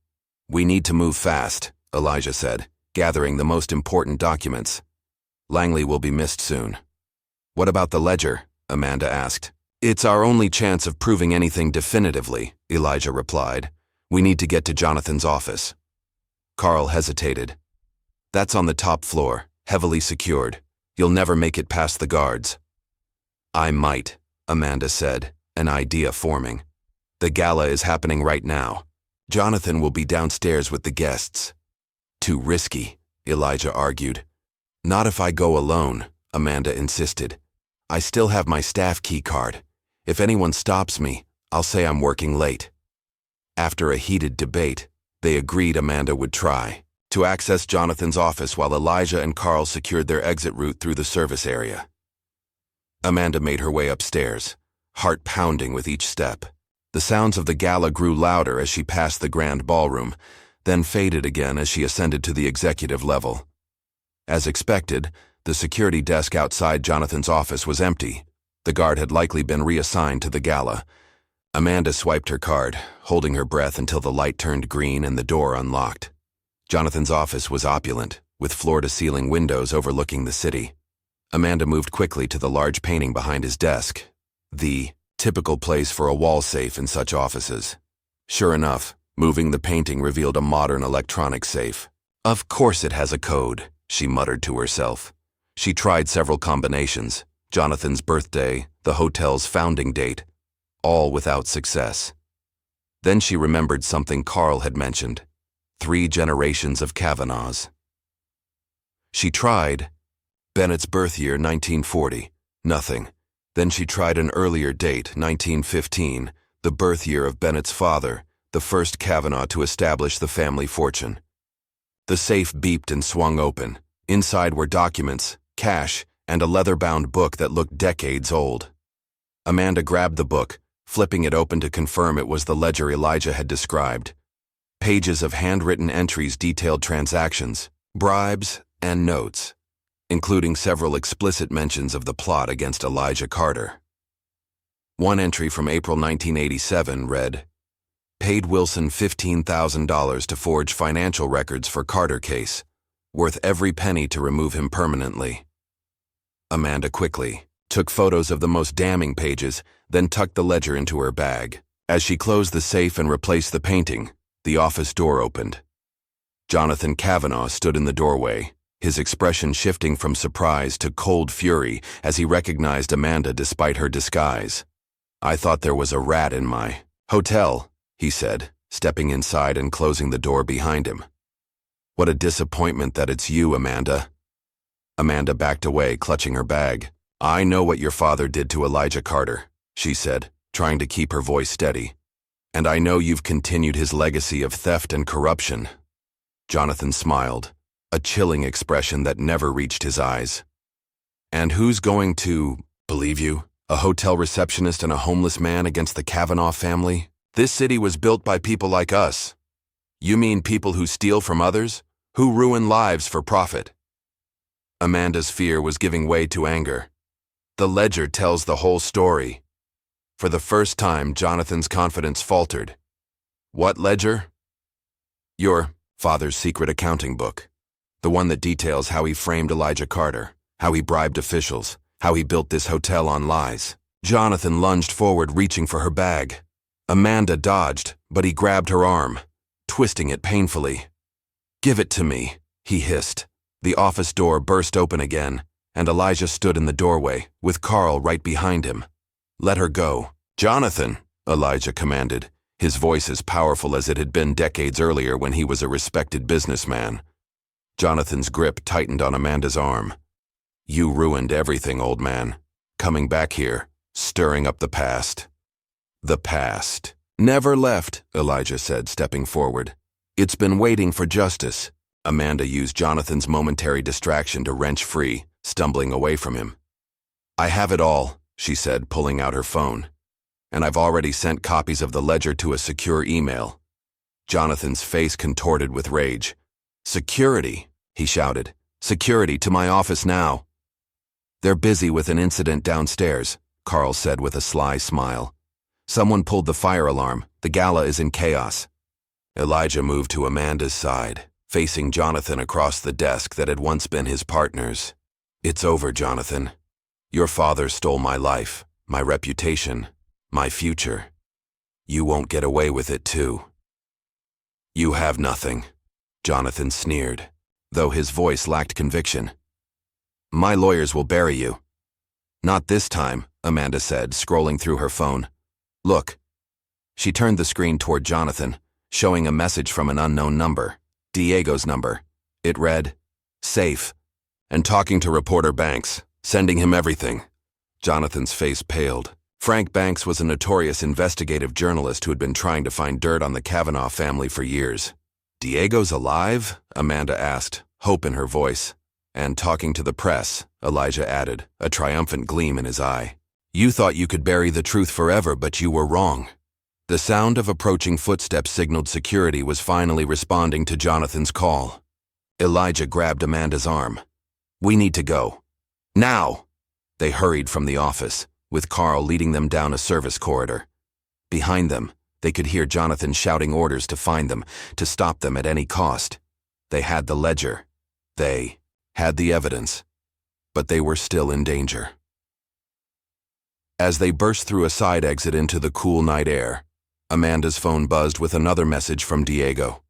"We need to move fast," Elijah said, gathering the most important documents. "Langley will be missed soon." "What about the ledger?" Amanda asked. "It's our only chance of proving anything definitively," Elijah replied. "We need to get to Jonathan's office." Carl hesitated. "That's on the top floor, heavily secured. You'll never make it past the guards." "I might," Amanda said, an idea forming. "The gala is happening right now. Jonathan will be downstairs with the guests." "Too risky," Elijah argued. "Not if I go alone," Amanda insisted. "I still have my staff key card. If anyone stops me, I'll say I'm working late." After a heated debate, they agreed Amanda would try to access Jonathan's office while Elijah and Carl secured their exit route through the service area. Amanda made her way upstairs, heart pounding with each step. The sounds of the gala grew louder as she passed the grand ballroom, then faded again as she ascended to the executive level. As expected, the security desk outside Jonathan's office was empty. The guard had likely been reassigned to the gala. Amanda swiped her card, holding her breath until the light turned green and the door unlocked. Jonathan's office was opulent, with floor-to-ceiling windows overlooking the city. Amanda moved quickly to the large painting behind his desk, the typical place for a wall safe in such offices. Sure enough, moving the painting revealed a modern electronic safe. Of course it has a code, she muttered to herself. She tried several combinations, Jonathan's birthday, the hotel's founding date, all without success. Then she remembered something Carl had mentioned, 3 generations of Kavanaughs. She tried Bennett's birth year, 1940, nothing. Then she tried an earlier date, 1915, the birth year of Bennett's father, the first Kavanaugh to establish the family fortune. The safe beeped and swung open. Inside were documents, cash, and a leather-bound book that looked decades old. Amanda grabbed the book, flipping it open to confirm it was the ledger Elijah had described. Pages of handwritten entries detailed transactions, bribes, and notes, including several explicit mentions of the plot against Elijah Carter. One entry from April 1987 read, "Paid Wilson $15,000 to forge financial records for Carter case, worth every penny to remove him permanently." Amanda quickly took photos of the most damning pages, then tucked the ledger into her bag. As she closed the safe and replaced the painting, the office door opened. Jonathan Kavanaugh stood in the doorway, his expression shifting from surprise to cold fury as he recognized Amanda despite her disguise. "I thought there was a rat in my hotel," he said, stepping inside and closing the door behind him. "What a disappointment that it's you, Amanda." Amanda backed away, clutching her bag. "I know what your father did to Elijah Carter," she said, trying to keep her voice steady. "And I know you've continued his legacy of theft and corruption." Jonathan smiled, a chilling expression that never reached his eyes. "And who's going to believe you? A hotel receptionist and a homeless man against the Kavanaugh family? This city was built by people like us." "You mean people who steal from others? Who ruin lives for profit?" Amanda's fear was giving way to anger. "The ledger tells the whole story." For the first time, Jonathan's confidence faltered. "What ledger?" "Your father's secret accounting book. The one that details how he framed Elijah Carter, how he bribed officials, how he built this hotel on lies." Jonathan lunged forward, reaching for her bag. Amanda dodged, but he grabbed her arm, twisting it painfully. "Give it to me," he hissed. The office door burst open again, and Elijah stood in the doorway, with Carl right behind him. "Let her go." "Jonathan," Elijah commanded, his voice as powerful as it had been decades earlier when he was a respected businessman. Jonathan's grip tightened on Amanda's arm. "You ruined everything, old man. Coming back here, stirring up the past." "The past never left," Elijah said, stepping forward. "It's been waiting for justice." Amanda used Jonathan's momentary distraction to wrench free, stumbling away from him. "I have it all," she said, pulling out her phone. "And I've already sent copies of the ledger to a secure email." Jonathan's face contorted with rage. "Security," he shouted. "Security to my office now." "They're busy with an incident downstairs," Carl said with a sly smile. "Someone pulled the fire alarm. The gala is in chaos." Elijah moved to Amanda's side, facing Jonathan across the desk that had once been his partner's. "It's over, Jonathan. Your father stole my life, my reputation, my future. You won't get away with it, too." "You have nothing," Jonathan sneered, though his voice lacked conviction. "My lawyers will bury you." "Not this time," Amanda said, scrolling through her phone. "Look." She turned the screen toward Jonathan, showing a message from an unknown number. Diego's number. It read, "Safe," and talking to reporter Banks, sending him everything. Jonathan's face paled. Frank Banks was a notorious investigative journalist who had been trying to find dirt on the Kavanaugh family for years. "Diego's alive?" Amanda asked, hope in her voice. "And talking to the press," Elijah added, a triumphant gleam in his eye. "You thought you could bury the truth forever, but you were wrong." The sound of approaching footsteps signaled security was finally responding to Jonathan's call. Elijah grabbed Amanda's arm. "We need to go. Now!" They hurried from the office, with Carl leading them down a service corridor. Behind them, they could hear Jonathan shouting orders to find them, to stop them at any cost. They had the ledger. They had the evidence. But they were still in danger. As they burst through a side exit into the cool night air, Amanda's phone buzzed with another message from Diego.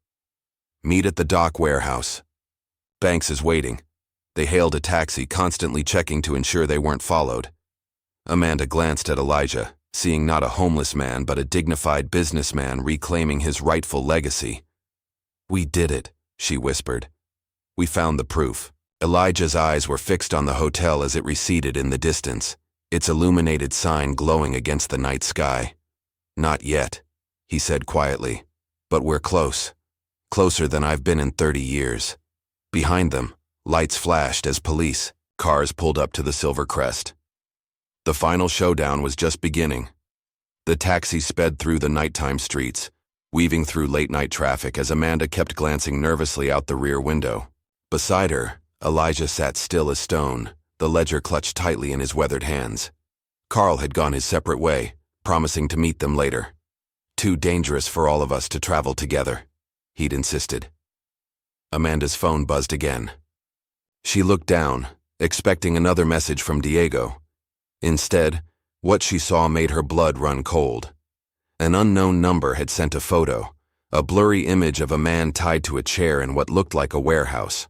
"Meet at the dock warehouse. Banks is waiting." They hailed a taxi, constantly checking to ensure they weren't followed. Amanda glanced at Elijah, seeing not a homeless man but a dignified businessman reclaiming his rightful legacy. "We did it," she whispered. "We found the proof." Elijah's eyes were fixed on the hotel as it receded in the distance, its illuminated sign glowing against the night sky. "Not yet," he said quietly, "but we're close. Closer than I've been in 30 years. Behind them, lights flashed as police cars pulled up to the Silver Crest. The final showdown was just beginning. The taxi sped through the nighttime streets, weaving through late-night traffic as Amanda kept glancing nervously out the rear window. Beside her, Elijah sat still as stone, the ledger clutched tightly in his weathered hands. Carl had gone his separate way, promising to meet them later. "Too dangerous for all of us to travel together," he'd insisted. Amanda's phone buzzed again. She looked down, expecting another message from Diego. Instead, what she saw made her blood run cold. An unknown number had sent a photo, a blurry image of a man tied to a chair in what looked like a warehouse.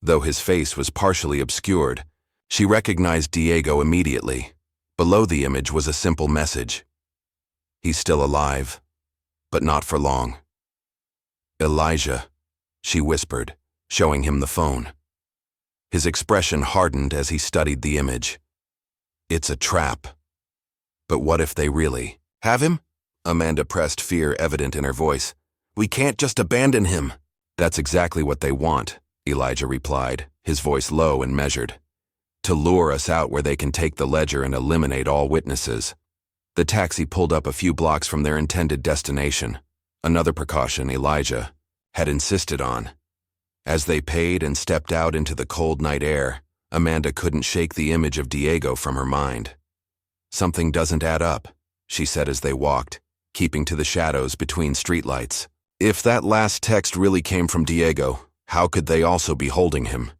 Though his face was partially obscured, she recognized Diego immediately. Below the image was a simple message. "He's still alive, but not for long." "Elijah," she whispered, showing him the phone. His expression hardened as he studied the image. "It's a trap." "But what if they really have him?" Amanda pressed, fear evident in her voice. "We can't just abandon him." "That's exactly what they want," Elijah replied, his voice low and measured. "To lure us out where they can take the ledger and eliminate all witnesses." The taxi pulled up a few blocks from their intended destination, another precaution Elijah had insisted on. As they paid and stepped out into the cold night air, Amanda couldn't shake the image of Diego from her mind. "Something doesn't add up," she said as they walked, keeping to the shadows between streetlights. If that last text really came from Diego, how could they also be holding him?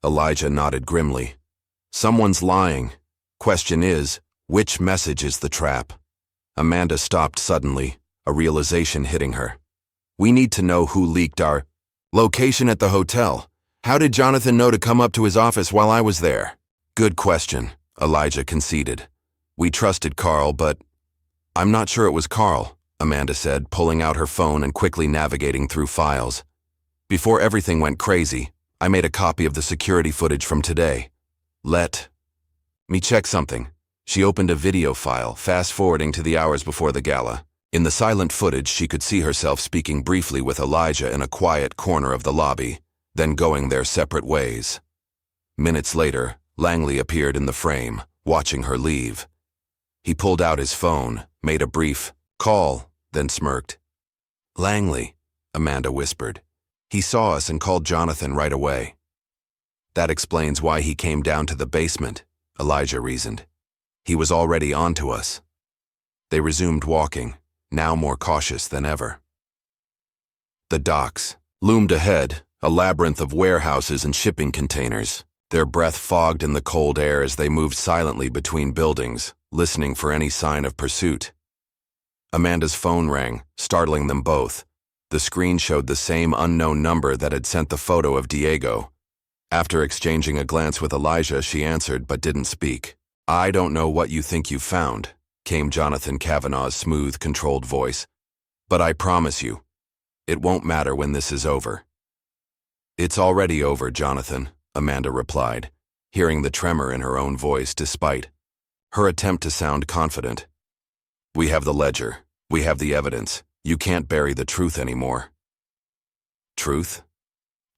Elijah nodded grimly. "Someone's lying. Question is, which message is the trap?" Amanda stopped suddenly, a realization hitting her. "We need to know who leaked our location at the hotel. How did Jonathan know to come up to his office while I was there?" "Good question," Elijah conceded. "We trusted Carl, but—" "I'm not sure it was Carl," Amanda said, pulling out her phone and quickly navigating through files. "Before everything went crazy, I made a copy of the security footage from today. Let me check something." She opened a video file, fast-forwarding to the hours before the gala. In the silent footage, she could see herself speaking briefly with Elijah in a quiet corner of the lobby, then going their separate ways. Minutes later, Langley appeared in the frame, watching her leave. He pulled out his phone, made a brief call, then smirked. "Langley," Amanda whispered. "He saw us and called Jonathan right away." "That explains why he came down to the basement," Elijah reasoned. "He was already on to us." They resumed walking, now more cautious than ever. The docks loomed ahead, a labyrinth of warehouses and shipping containers, their breath fogged in the cold air as they moved silently between buildings, listening for any sign of pursuit. Amanda's phone rang, startling them both. The screen showed the same unknown number that had sent the photo of Diego. After exchanging a glance with Elijah, she answered but didn't speak. "I don't know what you think you've found," came Jonathan Kavanaugh's smooth, controlled voice. "But I promise you, it won't matter when this is over." "It's already over, Jonathan," Amanda replied, hearing the tremor in her own voice despite her attempt to sound confident. "We have the ledger. We have the evidence. You can't bury the truth anymore." "Truth?"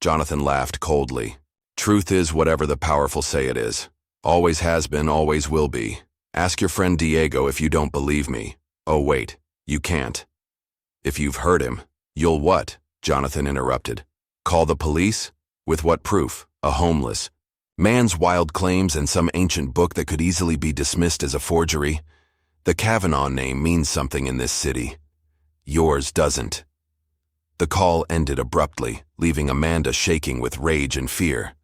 Jonathan laughed coldly. "Truth is whatever the powerful say it is. Always has been, always will be. Ask your friend Diego if you don't believe me. Oh wait, you can't." "If you've heard him, you'll what?" Jonathan interrupted. "Call the police? With what proof? A homeless man's wild claims and some ancient book that could easily be dismissed as a forgery? The Kavanaugh name means something in this city. Yours doesn't. The call ended abruptly, leaving Amanda shaking with rage and fear.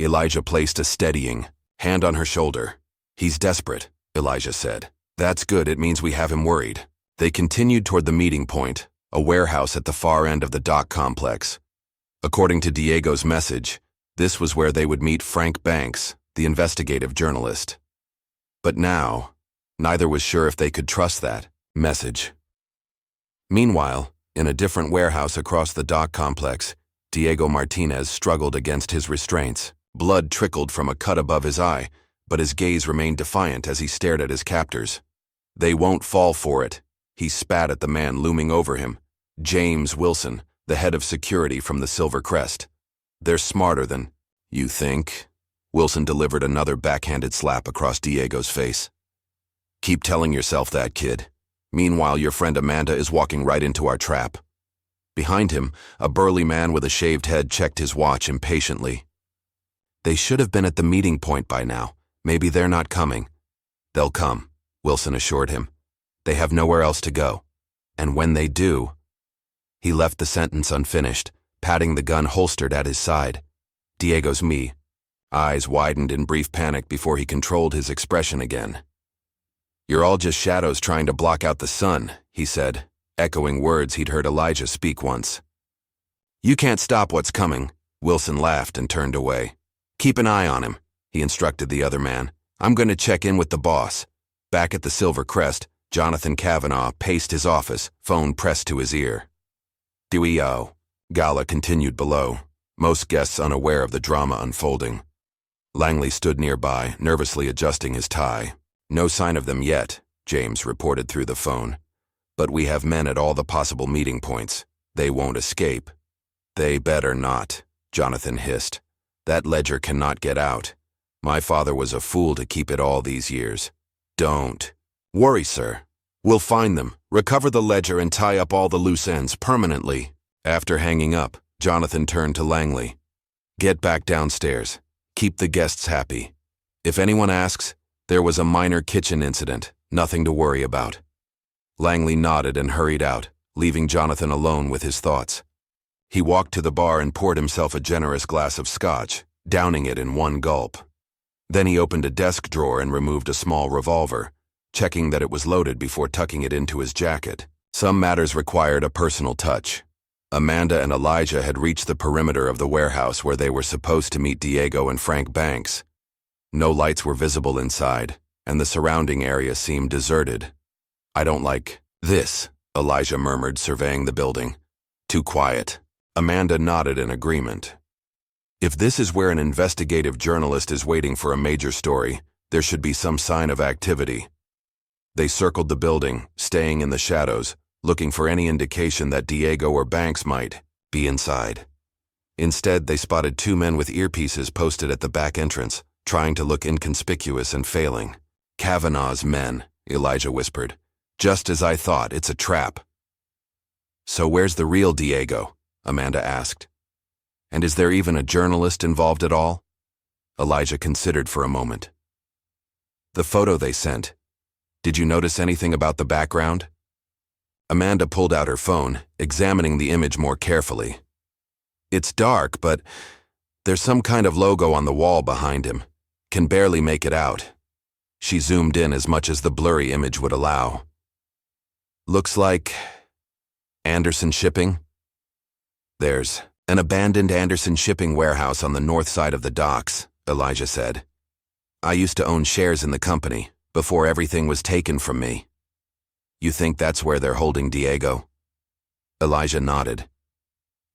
Elijah placed a steadying hand on her shoulder. He's desperate, Elijah said. That's good, it means we have him worried. They continued toward the meeting point, a warehouse at the far end of the dock complex. According to Diego's message, this was where they would meet Frank Banks, the investigative journalist. But now, neither was sure if they could trust that message. Meanwhile, in a different warehouse across the dock complex, Diego Martinez struggled against his restraints. Blood trickled from a cut above his eye, but his gaze remained defiant as he stared at his captors. They won't fall for it, he spat at the man looming over him, James Wilson, the head of security from the Silver Crest. They're smarter than you think. Wilson delivered another backhanded slap across Diego's face. Keep telling yourself that, kid. Meanwhile, your friend Amanda is walking right into our trap. Behind him, a burly man with a shaved head checked his watch impatiently. They should have been at the meeting point by now. Maybe they're not coming. They'll come, Wilson assured him. They have nowhere else to go. And when they do... He left the sentence unfinished, patting the gun holstered at his side. Diego's eyes widened in brief panic before he controlled his expression again. You're all just shadows trying to block out the sun, he said, echoing words he'd heard Elijah speak once. You can't stop what's coming, Wilson laughed and turned away. Keep an eye on him, he instructed the other man. I'm going to check in with the boss. Back at the Silver Crest, Jonathan Kavanaugh paced his office, phone pressed to his ear. Dewey-o. Gala continued below, most guests unaware of the drama unfolding. Langley stood nearby, nervously adjusting his tie. No sign of them yet, James reported through the phone. But we have men at all the possible meeting points. They won't escape. They better not, Jonathan hissed. That ledger cannot get out. My father was a fool to keep it all these years. Don't worry, sir. We'll find them, recover the ledger, and tie up all the loose ends permanently. After hanging up, Jonathan turned to Langley. Get back downstairs. Keep the guests happy. If anyone asks, there was a minor kitchen incident, nothing to worry about. Langley nodded and hurried out, leaving Jonathan alone with his thoughts. He walked to the bar and poured himself a generous glass of scotch, downing it in one gulp. Then he opened a desk drawer and removed a small revolver, checking that it was loaded before tucking it into his jacket. Some matters required a personal touch. Amanda and Elijah had reached the perimeter of the warehouse where they were supposed to meet Diego and Frank Banks. No lights were visible inside, and the surrounding area seemed deserted. I don't like this, Elijah murmured, surveying the building. Too quiet. Amanda nodded in agreement. If this is where an investigative journalist is waiting for a major story, there should be some sign of activity. They circled the building, staying in the shadows, looking for any indication that Diego or Banks might be inside. Instead, they spotted two men with earpieces posted at the back entrance, trying to look inconspicuous and failing. Kavanaugh's men, Elijah whispered. Just as I thought, it's a trap. So where's the real Diego? Amanda asked. And is there even a journalist involved at all? Elijah considered for a moment. The photo they sent. Did you notice anything about the background? Amanda pulled out her phone, examining the image more carefully. It's dark, but there's some kind of logo on the wall behind him. Can barely make it out. She zoomed in as much as the blurry image would allow. Looks like Anderson Shipping? There's an abandoned Anderson Shipping warehouse on the north side of the docks, Elijah said. I used to own shares in the company, before everything was taken from me. You think that's where they're holding Diego? Elijah nodded.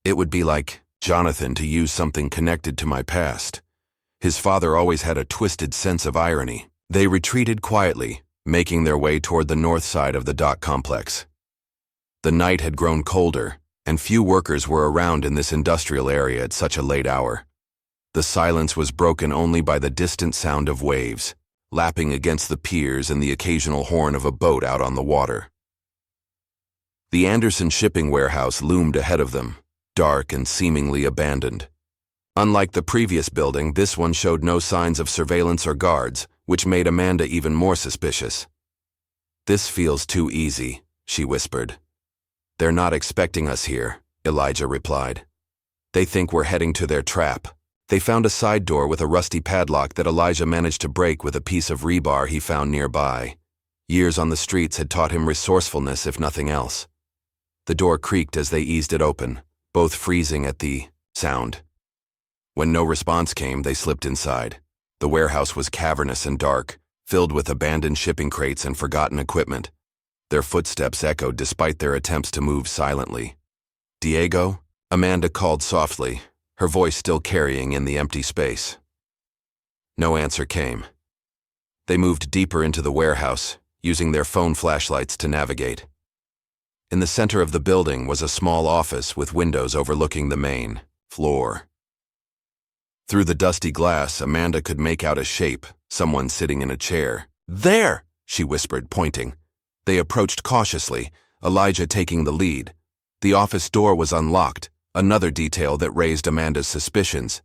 It would be like Jonathan to use something connected to my past. His father always had a twisted sense of irony. They retreated quietly, making their way toward the north side of the dock complex. The night had grown colder, and few workers were around in this industrial area at such a late hour. The silence was broken only by the distant sound of waves, lapping against the piers and the occasional horn of a boat out on the water. The Anderson Shipping warehouse loomed ahead of them, dark and seemingly abandoned. Unlike the previous building, this one showed no signs of surveillance or guards, which made Amanda even more suspicious. "This feels too easy," she whispered. "They're not expecting us here," Elijah replied. "They think we're heading to their trap." They found a side door with a rusty padlock that Elijah managed to break with a piece of rebar he found nearby. Years on the streets had taught him resourcefulness, if nothing else. The door creaked as they eased it open, both freezing at the sound. When no response came, they slipped inside. The warehouse was cavernous and dark, filled with abandoned shipping crates and forgotten equipment. Their footsteps echoed despite their attempts to move silently. "Diego?" Amanda called softly, her voice still carrying in the empty space. No answer came. They moved deeper into the warehouse, using their phone flashlights to navigate. In the center of the building was a small office with windows overlooking the main floor. Through the dusty glass, Amanda could make out a shape, someone sitting in a chair. "There!" she whispered, pointing. They approached cautiously, Elijah taking the lead. The office door was unlocked, another detail that raised Amanda's suspicions.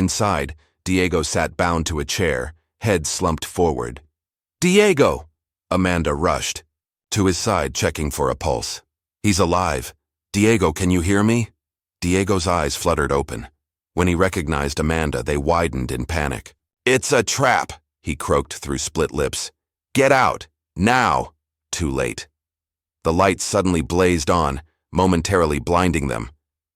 Inside, Diego sat bound to a chair, head slumped forward. "Diego!" Amanda rushed. To his side, checking for a pulse. "He's alive. Diego, can you hear me?" Diego's eyes fluttered open. When he recognized Amanda, they widened in panic. "It's a trap," he croaked through split lips. "Get out! Now!" Too late. The lights suddenly blazed on, momentarily blinding them.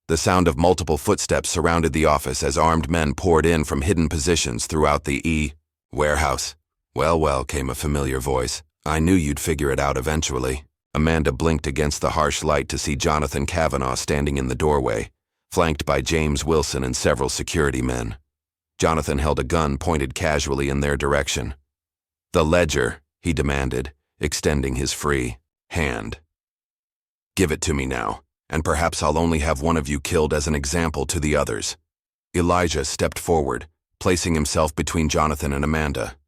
The sound of multiple footsteps surrounded the office as armed men poured in from hidden positions throughout the warehouse. "Well, well," came a familiar voice. "I knew you'd figure it out eventually." Amanda blinked against the harsh light to see Jonathan Kavanaugh standing in the doorway, flanked by James Wilson and several security men. Jonathan held a gun pointed casually in their direction. "The ledger," he demanded, extending his free hand. "Give it to me now, and perhaps I'll only have one of you killed as an example to the others." Elijah stepped forward, placing himself between Jonathan and Amanda.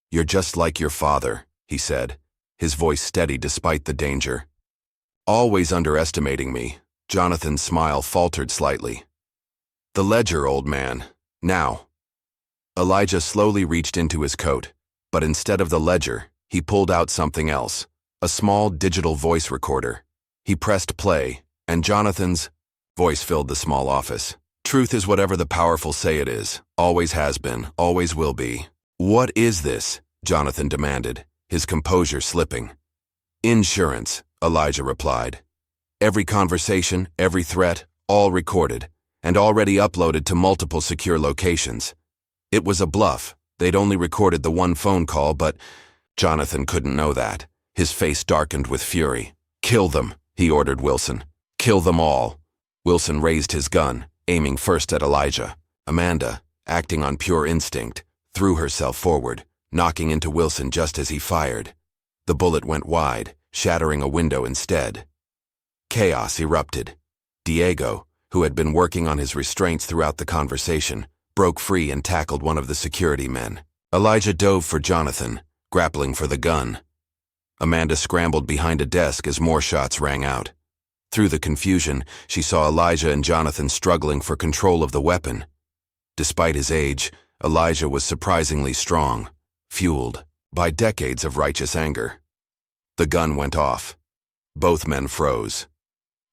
"You're just like your father," he said, his voice steady despite the danger. "Always underestimating me." Jonathan's smile faltered slightly. "The ledger, old man. Now." Elijah slowly reached into his coat, but instead of the ledger, he pulled out something else, a small digital voice recorder. He pressed play, and Jonathan's voice filled the small office. "Truth is whatever the powerful say it is. Always has been, always will be." "What is this?" Jonathan demanded, his composure slipping. "Insurance," Elijah replied. "Every conversation, every threat, all recorded, and already uploaded to multiple secure locations. It was a bluff. They'd only recorded the one phone call, but Jonathan couldn't know that. His face darkened with fury. "Kill them," he ordered Wilson. "Kill them all." Wilson raised his gun, aiming first at Elijah. Amanda, acting on pure instinct, threw herself forward, knocking into Wilson just as he fired. The bullet went wide, shattering a window instead. Chaos erupted. Diego, who had been working on his restraints throughout the conversation, broke free and tackled one of the security men. Elijah dove for Jonathan, grappling for the gun. Amanda scrambled behind a desk as more shots rang out. Through the confusion, she saw Elijah and Jonathan struggling for control of the weapon. Despite his age, Elijah was surprisingly strong, fueled by decades of righteous anger. The gun went off. Both men froze.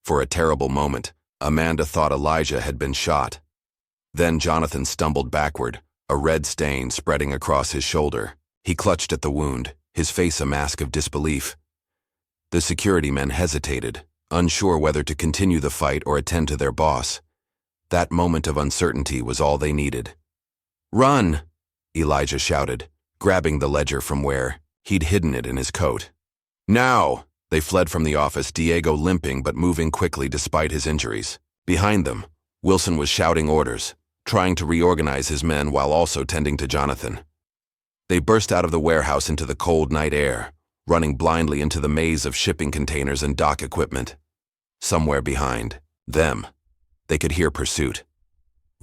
For a terrible moment, Amanda thought Elijah had been shot. Then Jonathan stumbled backward, a red stain spreading across his shoulder. He clutched at the wound, his face a mask of disbelief. The security men hesitated, unsure whether to continue the fight or attend to their boss. That moment of uncertainty was all they needed. "Run!" Elijah shouted, grabbing the ledger from where he'd hidden it in his coat. "Now!" They fled from the office, Diego limping but moving quickly despite his injuries. Behind them, Wilson was shouting orders, trying to reorganize his men while also tending to Jonathan. They burst out of the warehouse into the cold night air, running blindly into the maze of shipping containers and dock equipment. Somewhere behind them, they could hear pursuit,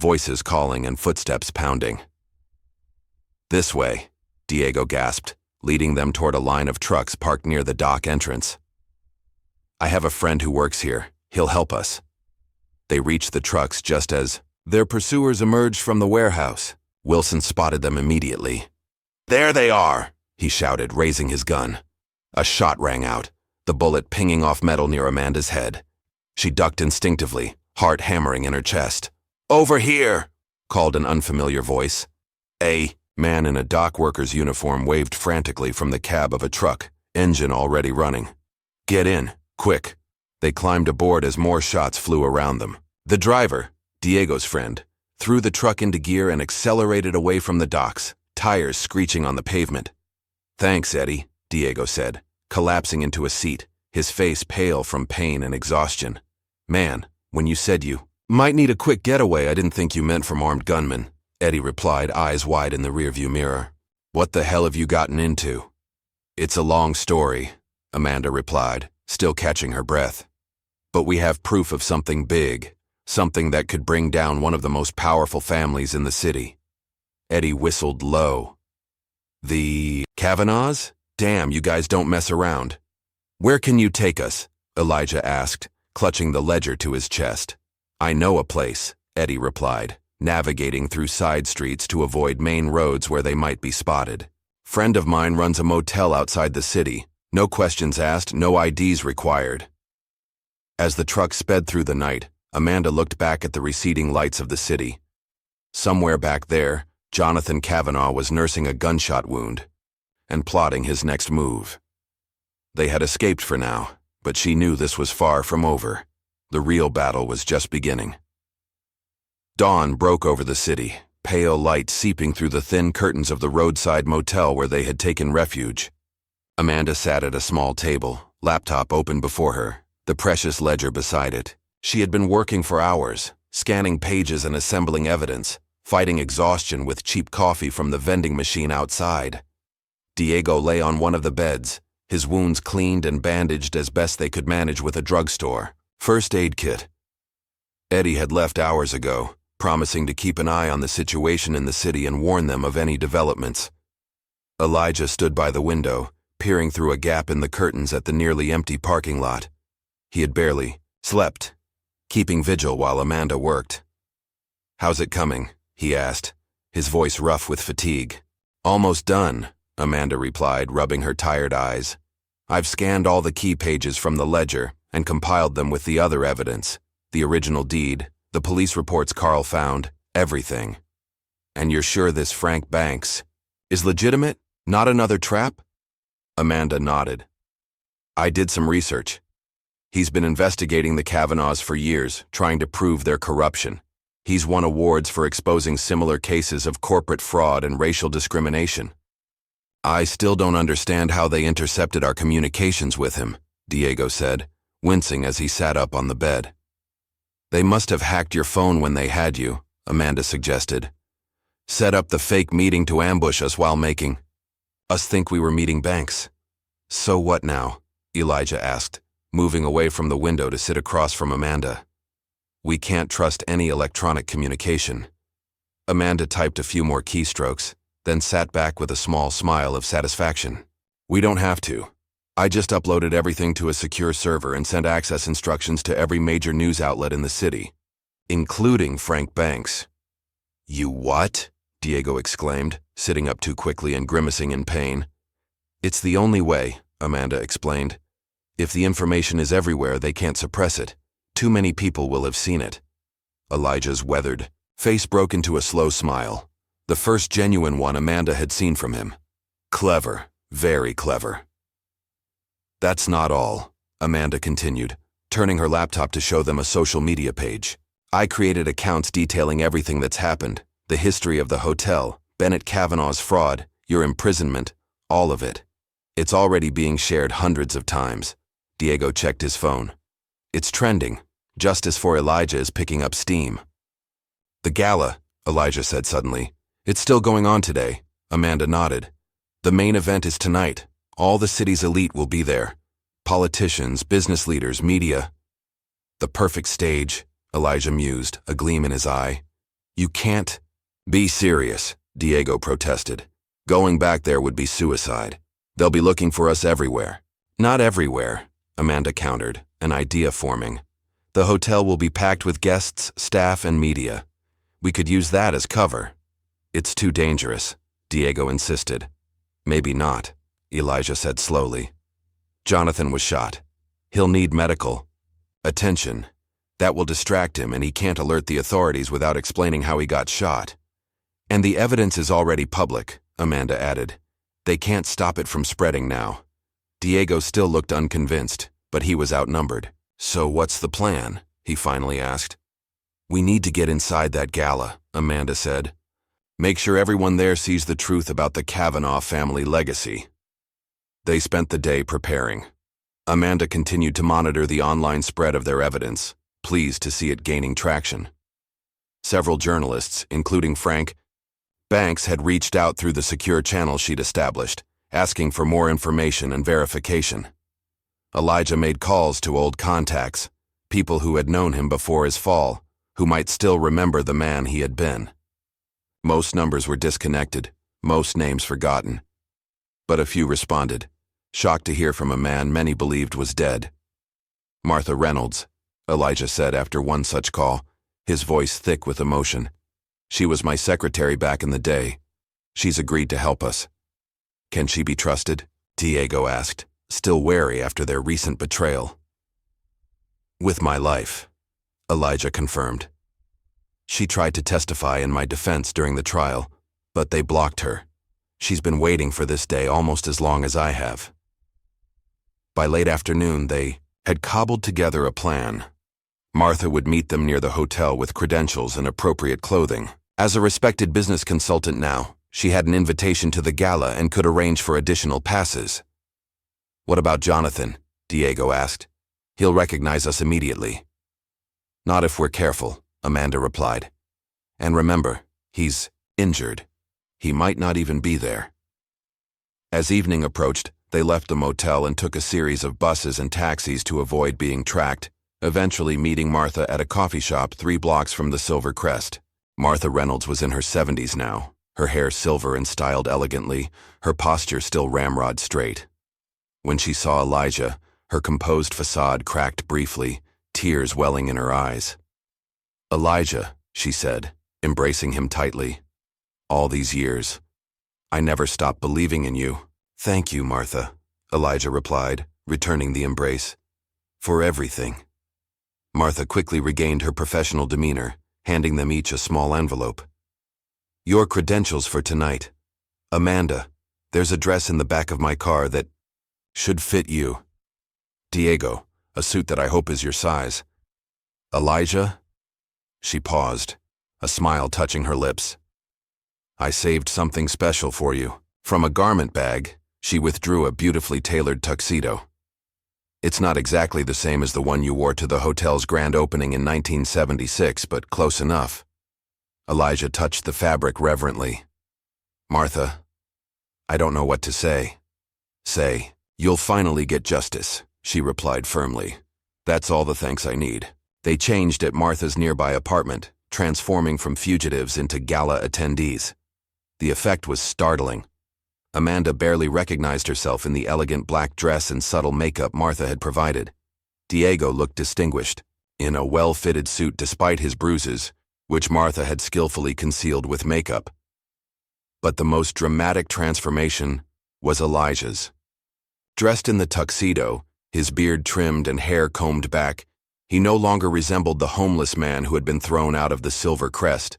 voices calling and footsteps pounding. "This way," Diego gasped, leading them toward a line of trucks parked near the dock entrance. "I have a friend who works here. He'll help us." They reached the trucks just as their pursuers emerged from the warehouse. Wilson spotted them immediately. "There they are!" he shouted, raising his gun. A shot rang out, the bullet pinging off metal near Amanda's head. She ducked instinctively, heart hammering in her chest. "Over here!" called an unfamiliar voice. A man in a dock worker's uniform waved frantically from the cab of a truck, engine already running. "Get in, quick." They climbed aboard as more shots flew around them. The driver, Diego's friend, threw the truck into gear and accelerated away from the docks, tires screeching on the pavement. "Thanks, Eddie," Diego said, collapsing into a seat, his face pale from pain and exhaustion. "Man, when you said you might need a quick getaway, I didn't think you meant from armed gunmen," Eddie replied, eyes wide in the rearview mirror. "What the hell have you gotten into?" "It's a long story," Amanda replied, still catching her breath. "But we have proof of something big, something that could bring down one of the most powerful families in the city." Eddie whistled low. "The Kavanaughs? Damn, you guys don't mess around." "Where can you take us?" Elijah asked, clutching the ledger to his chest. "I know a place," Eddie replied, navigating through side streets to avoid main roads where they might be spotted. "Friend of mine runs a motel outside the city. No questions asked, no IDs required." As the truck sped through the night, Amanda looked back at the receding lights of the city. Somewhere back there, Jonathan Kavanaugh was nursing a gunshot wound and plotting his next move. They had escaped for now, but she knew this was far from over. The real battle was just beginning. Dawn broke over the city, pale light seeping through the thin curtains of the roadside motel where they had taken refuge. Amanda sat at a small table, laptop open before her, the precious ledger beside it. She had been working for hours, scanning pages and assembling evidence, fighting exhaustion with cheap coffee from the vending machine outside. Diego lay on one of the beds, his wounds cleaned and bandaged as best they could manage with a drugstore first aid kit. Eddie had left hours ago, promising to keep an eye on the situation in the city and warn them of any developments. Elijah stood by the window, peering through a gap in the curtains at the nearly empty parking lot. He had barely slept, keeping vigil while Amanda worked. "How's it coming?" he asked, his voice rough with fatigue. "Almost done," Amanda replied, rubbing her tired eyes. "I've scanned all the key pages from the ledger and compiled them with the other evidence, the original deed, the police reports Carl found, everything." "And you're sure this Frank Banks is legitimate? Not another trap?" Amanda nodded. "I did some research. He's been investigating the Kavanaughs for years, trying to prove their corruption. He's won awards for exposing similar cases of corporate fraud and racial discrimination. I still don't understand how they intercepted our communications with him," Diego said, wincing as he sat up on the bed. "They must have hacked your phone when they had you," Amanda suggested. "Set up the fake meeting to ambush us while making us think we were meeting Banks." "So what now?" Elijah asked, moving away from the window to sit across from Amanda. "We can't trust any electronic communication." Amanda typed a few more keystrokes, then sat back with a small smile of satisfaction. "We don't have to. I just uploaded everything to a secure server and sent access instructions to every major news outlet in the city, including Frank Banks." "You what?" Diego exclaimed, sitting up too quickly and grimacing in pain. "It's the only way," Amanda explained. "If the information is everywhere, they can't suppress it. Too many people will have seen it." Elijah's weathered face broke into a slow smile, the first genuine one Amanda had seen from him. "Clever, very clever." "That's not all," Amanda continued, turning her laptop to show them a social media page. "I created accounts detailing everything that's happened, the history of the hotel, Bennett Kavanaugh's fraud, your imprisonment, all of it. It's already being shared hundreds of times." Diego checked his phone. "It's trending. Justice for Elijah is picking up steam." "The gala," Elijah said suddenly. "It's still going on today." Amanda nodded. "The main event is tonight. All the city's elite will be there. Politicians, business leaders, media." "The perfect stage," Elijah mused, a gleam in his eye. "You can't be serious," Diego protested. "Going back there would be suicide. They'll be looking for us everywhere." "Not everywhere," Amanda countered, an idea forming. "The hotel will be packed with guests, staff, and media. We could use that as cover." "It's too dangerous," Diego insisted. "Maybe not," Elijah said slowly. Jonathan was shot. He'll need medical attention. That will distract him, and he can't alert the authorities without explaining how he got shot. And the evidence is already public, Amanda added. They can't stop it from spreading now. Diego still looked unconvinced, but he was outnumbered. So what's the plan? He finally asked. We need to get inside that gala, Amanda said. Make sure everyone there sees the truth about the Kavanaugh family legacy. They spent the day preparing. Amanda continued to monitor the online spread of their evidence, pleased to see it gaining traction. Several journalists, including Frank Banks, had reached out through the secure channel she'd established, asking for more information and verification. Elijah made calls to old contacts, people who had known him before his fall, who might still remember the man he had been. Most numbers were disconnected, most names forgotten. But a few responded, shocked to hear from a man many believed was dead. Martha Reynolds, Elijah said after one such call, his voice thick with emotion. She was my secretary back in the day. She's agreed to help us. Can she be trusted? Diego asked, still wary after their recent betrayal. With my life, Elijah confirmed. She tried to testify in my defense during the trial, but they blocked her. She's been waiting for this day almost as long as I have. By late afternoon, they had cobbled together a plan. Martha would meet them near the hotel with credentials and appropriate clothing. As a respected business consultant now, she had an invitation to the gala and could arrange for additional passes. What about Jonathan? Diego asked. He'll recognize us immediately. Not if we're careful, Amanda replied. And remember, he's injured. He might not even be there. As evening approached, they left the motel and took a series of buses and taxis to avoid being tracked, eventually meeting Martha at a coffee shop 3 blocks from the Silver Crest. Martha Reynolds was in her 70s now, her hair silver and styled elegantly, her posture still ramrod straight. When she saw Elijah, her composed facade cracked briefly, tears welling in her eyes. Elijah, she said, embracing him tightly. All these years, I never stopped believing in you. Thank you, Martha, Elijah replied, returning the embrace. For everything. Martha quickly regained her professional demeanor, handing them each a small envelope. Your credentials for tonight. Amanda, there's a dress in the back of my car that should fit you. Diego, a suit that I hope is your size. Elijah? She paused, a smile touching her lips. I saved something special for you. From a garment bag, she withdrew a beautifully tailored tuxedo. It's not exactly the same as the one you wore to the hotel's grand opening in 1976, but close enough. Elijah touched the fabric reverently. Martha, I don't know what to say. Say, you'll finally get justice, she replied firmly. That's all the thanks I need. They changed at Martha's nearby apartment, transforming from fugitives into gala attendees. The effect was startling. Amanda barely recognized herself in the elegant black dress and subtle makeup Martha had provided. Diego looked distinguished, in a well-fitted suit despite his bruises, which Martha had skillfully concealed with makeup. But the most dramatic transformation was Elijah's. Dressed in the tuxedo, his beard trimmed and hair combed back, he no longer resembled the homeless man who had been thrown out of the Silver Crest.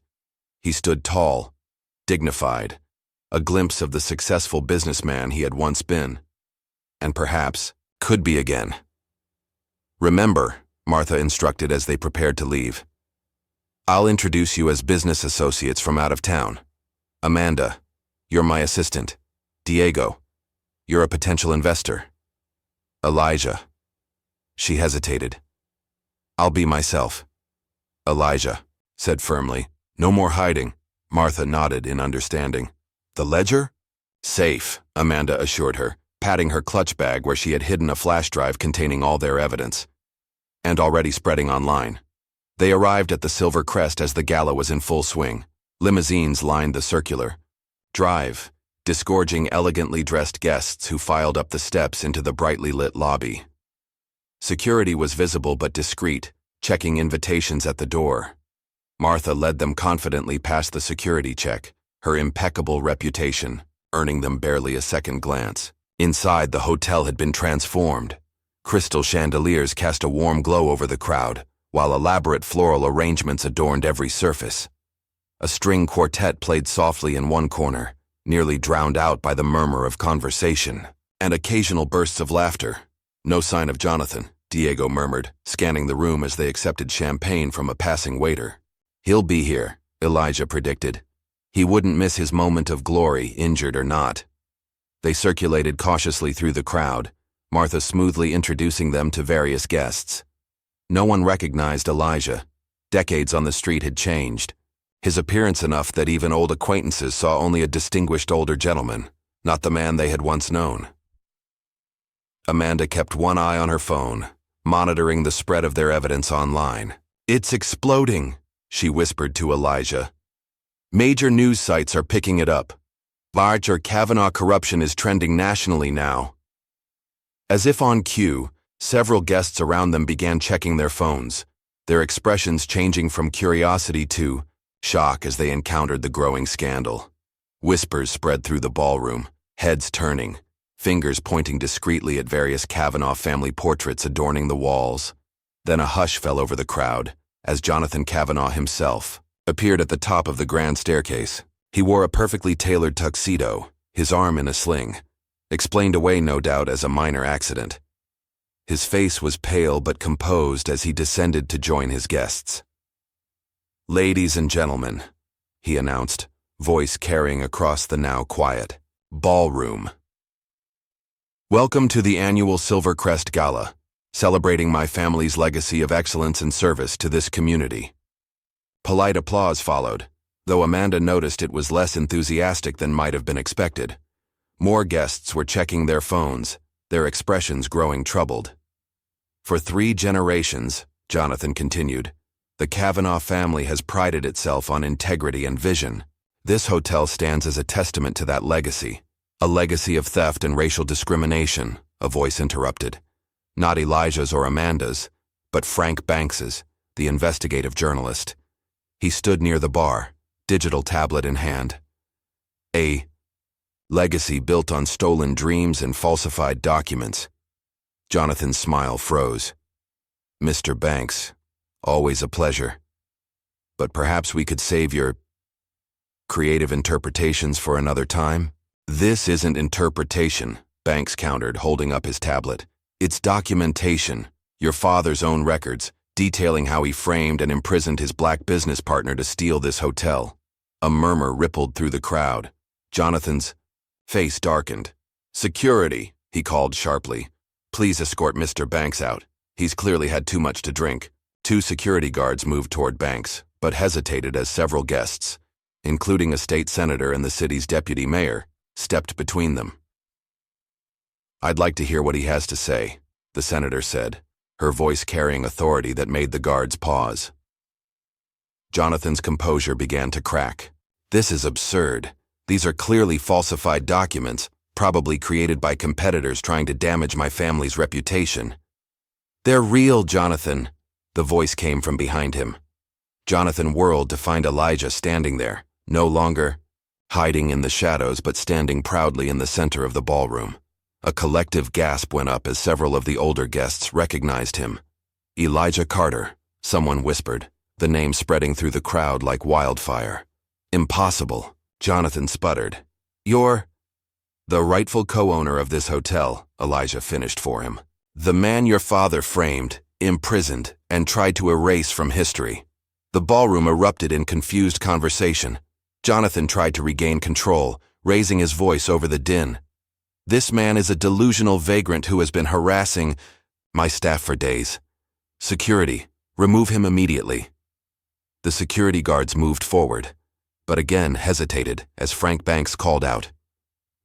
He stood tall, dignified, a glimpse of the successful businessman he had once been, and perhaps could be again. Remember, Martha instructed as they prepared to leave. I'll introduce you as business associates from out of town. Amanda, you're my assistant. Diego, you're a potential investor. Elijah. She hesitated. I'll be myself. Elijah said firmly. No more hiding. Martha nodded in understanding. The ledger? Safe, Amanda assured her, patting her clutch bag where she had hidden a flash drive containing all their evidence. And already spreading online. They arrived at the Silver Crest as the gala was in full swing. Limousines lined the circular drive, disgorging elegantly dressed guests who filed up the steps into the brightly lit lobby. Security was visible but discreet, checking invitations at the door. Martha led them confidently past the security check, her impeccable reputation earning them barely a second glance. Inside, the hotel had been transformed. Crystal chandeliers cast a warm glow over the crowd, while elaborate floral arrangements adorned every surface. A string quartet played softly in one corner, nearly drowned out by the murmur of conversation, and occasional bursts of laughter. No sign of Jonathan, Diego murmured, scanning the room as they accepted champagne from a passing waiter. He'll be here, Elijah predicted. He wouldn't miss his moment of glory, injured or not. They circulated cautiously through the crowd, Martha smoothly introducing them to various guests. No one recognized Elijah. Decades on the street had changed. His appearance enough that even old acquaintances saw only a distinguished older gentleman, not the man they had once known. Amanda kept one eye on her phone, monitoring the spread of their evidence online. "It's exploding," she whispered to Elijah. "Major news sites are picking it up. Larger Kavanaugh corruption is trending nationally now." As if on cue, several guests around them began checking their phones, their expressions changing from curiosity to shock as they encountered the growing scandal. Whispers spread through the ballroom, heads turning, fingers pointing discreetly at various Kavanaugh family portraits adorning the walls. Then a hush fell over the crowd, as Jonathan Kavanaugh himself appeared at the top of the grand staircase. He wore a perfectly tailored tuxedo, his arm in a sling, explained away no doubt as a minor accident. His face was pale but composed as he descended to join his guests. "Ladies and gentlemen," he announced, voice carrying across the now quiet ballroom. "Welcome to the annual Silvercrest Gala, celebrating my family's legacy of excellence and service to this community." Polite applause followed, though Amanda noticed it was less enthusiastic than might have been expected. More guests were checking their phones, their expressions growing troubled. "For 3 generations," Jonathan continued, "the Kavanaugh family has prided itself on integrity and vision. This hotel stands as a testament to that legacy. A legacy of theft and racial discrimination," a voice interrupted. Not Elijah's or Amanda's, but Frank Banks's, the investigative journalist. He stood near the bar, digital tablet in hand. "A legacy built on stolen dreams and falsified documents." Jonathan's smile froze. "Mr. Banks, always a pleasure. But perhaps we could save your creative interpretations for another time?" "This isn't interpretation," Banks countered, holding up his tablet. "It's documentation, your father's own records, detailing how he framed and imprisoned his black business partner to steal this hotel." A murmur rippled through the crowd. Jonathan's face darkened. "Security," he called sharply. "Please escort Mr. Banks out. He's clearly had too much to drink." 2 security guards moved toward Banks, but hesitated as several guests, including a state senator and the city's deputy mayor, stepped between them. "I'd like to hear what he has to say," the senator said, her voice carrying authority that made the guards pause. Jonathan's composure began to crack. "This is absurd. These are clearly falsified documents, probably created by competitors trying to damage my family's reputation." "They're real, Jonathan," the voice came from behind him. Jonathan whirled to find Elijah standing there, no longer hiding in the shadows but standing proudly in the center of the ballroom. A collective gasp went up as several of the older guests recognized him. "Elijah Carter," someone whispered, the name spreading through the crowd like wildfire. "Impossible," Jonathan sputtered. "You're the rightful co-owner of this hotel," Elijah finished for him. "The man your father framed, imprisoned, and tried to erase from history." The ballroom erupted in confused conversation. Jonathan tried to regain control, raising his voice over the din. "This man is a delusional vagrant who has been harassing my staff for days. Security, remove him immediately." The security guards moved forward, but again hesitated as Frank Banks called out,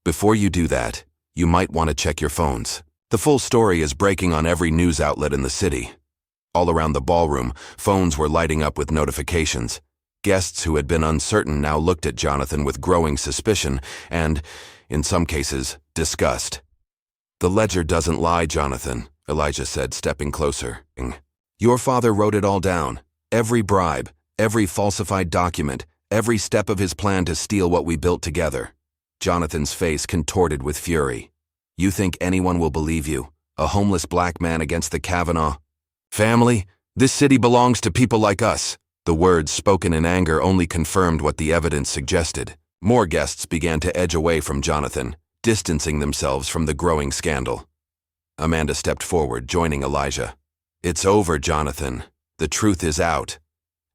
"Before you do that, you might want to check your phones. The full story is breaking on every news outlet in the city." All around the ballroom, phones were lighting up with notifications. Guests who had been uncertain now looked at Jonathan with growing suspicion and, in some cases, disgust. "The ledger doesn't lie, Jonathan," Elijah said, stepping closer. "Your father wrote it all down. Every bribe, every falsified document, every step of his plan to steal what we built together." Jonathan's face contorted with fury. You think anyone will believe you? A homeless black man against the Kavanaugh family? This city belongs to people like us. The words spoken in anger only confirmed what the evidence suggested. More guests began to edge away from Jonathan, distancing themselves from the growing scandal. Amanda stepped forward, joining Elijah. It's over, Jonathan. The truth is out.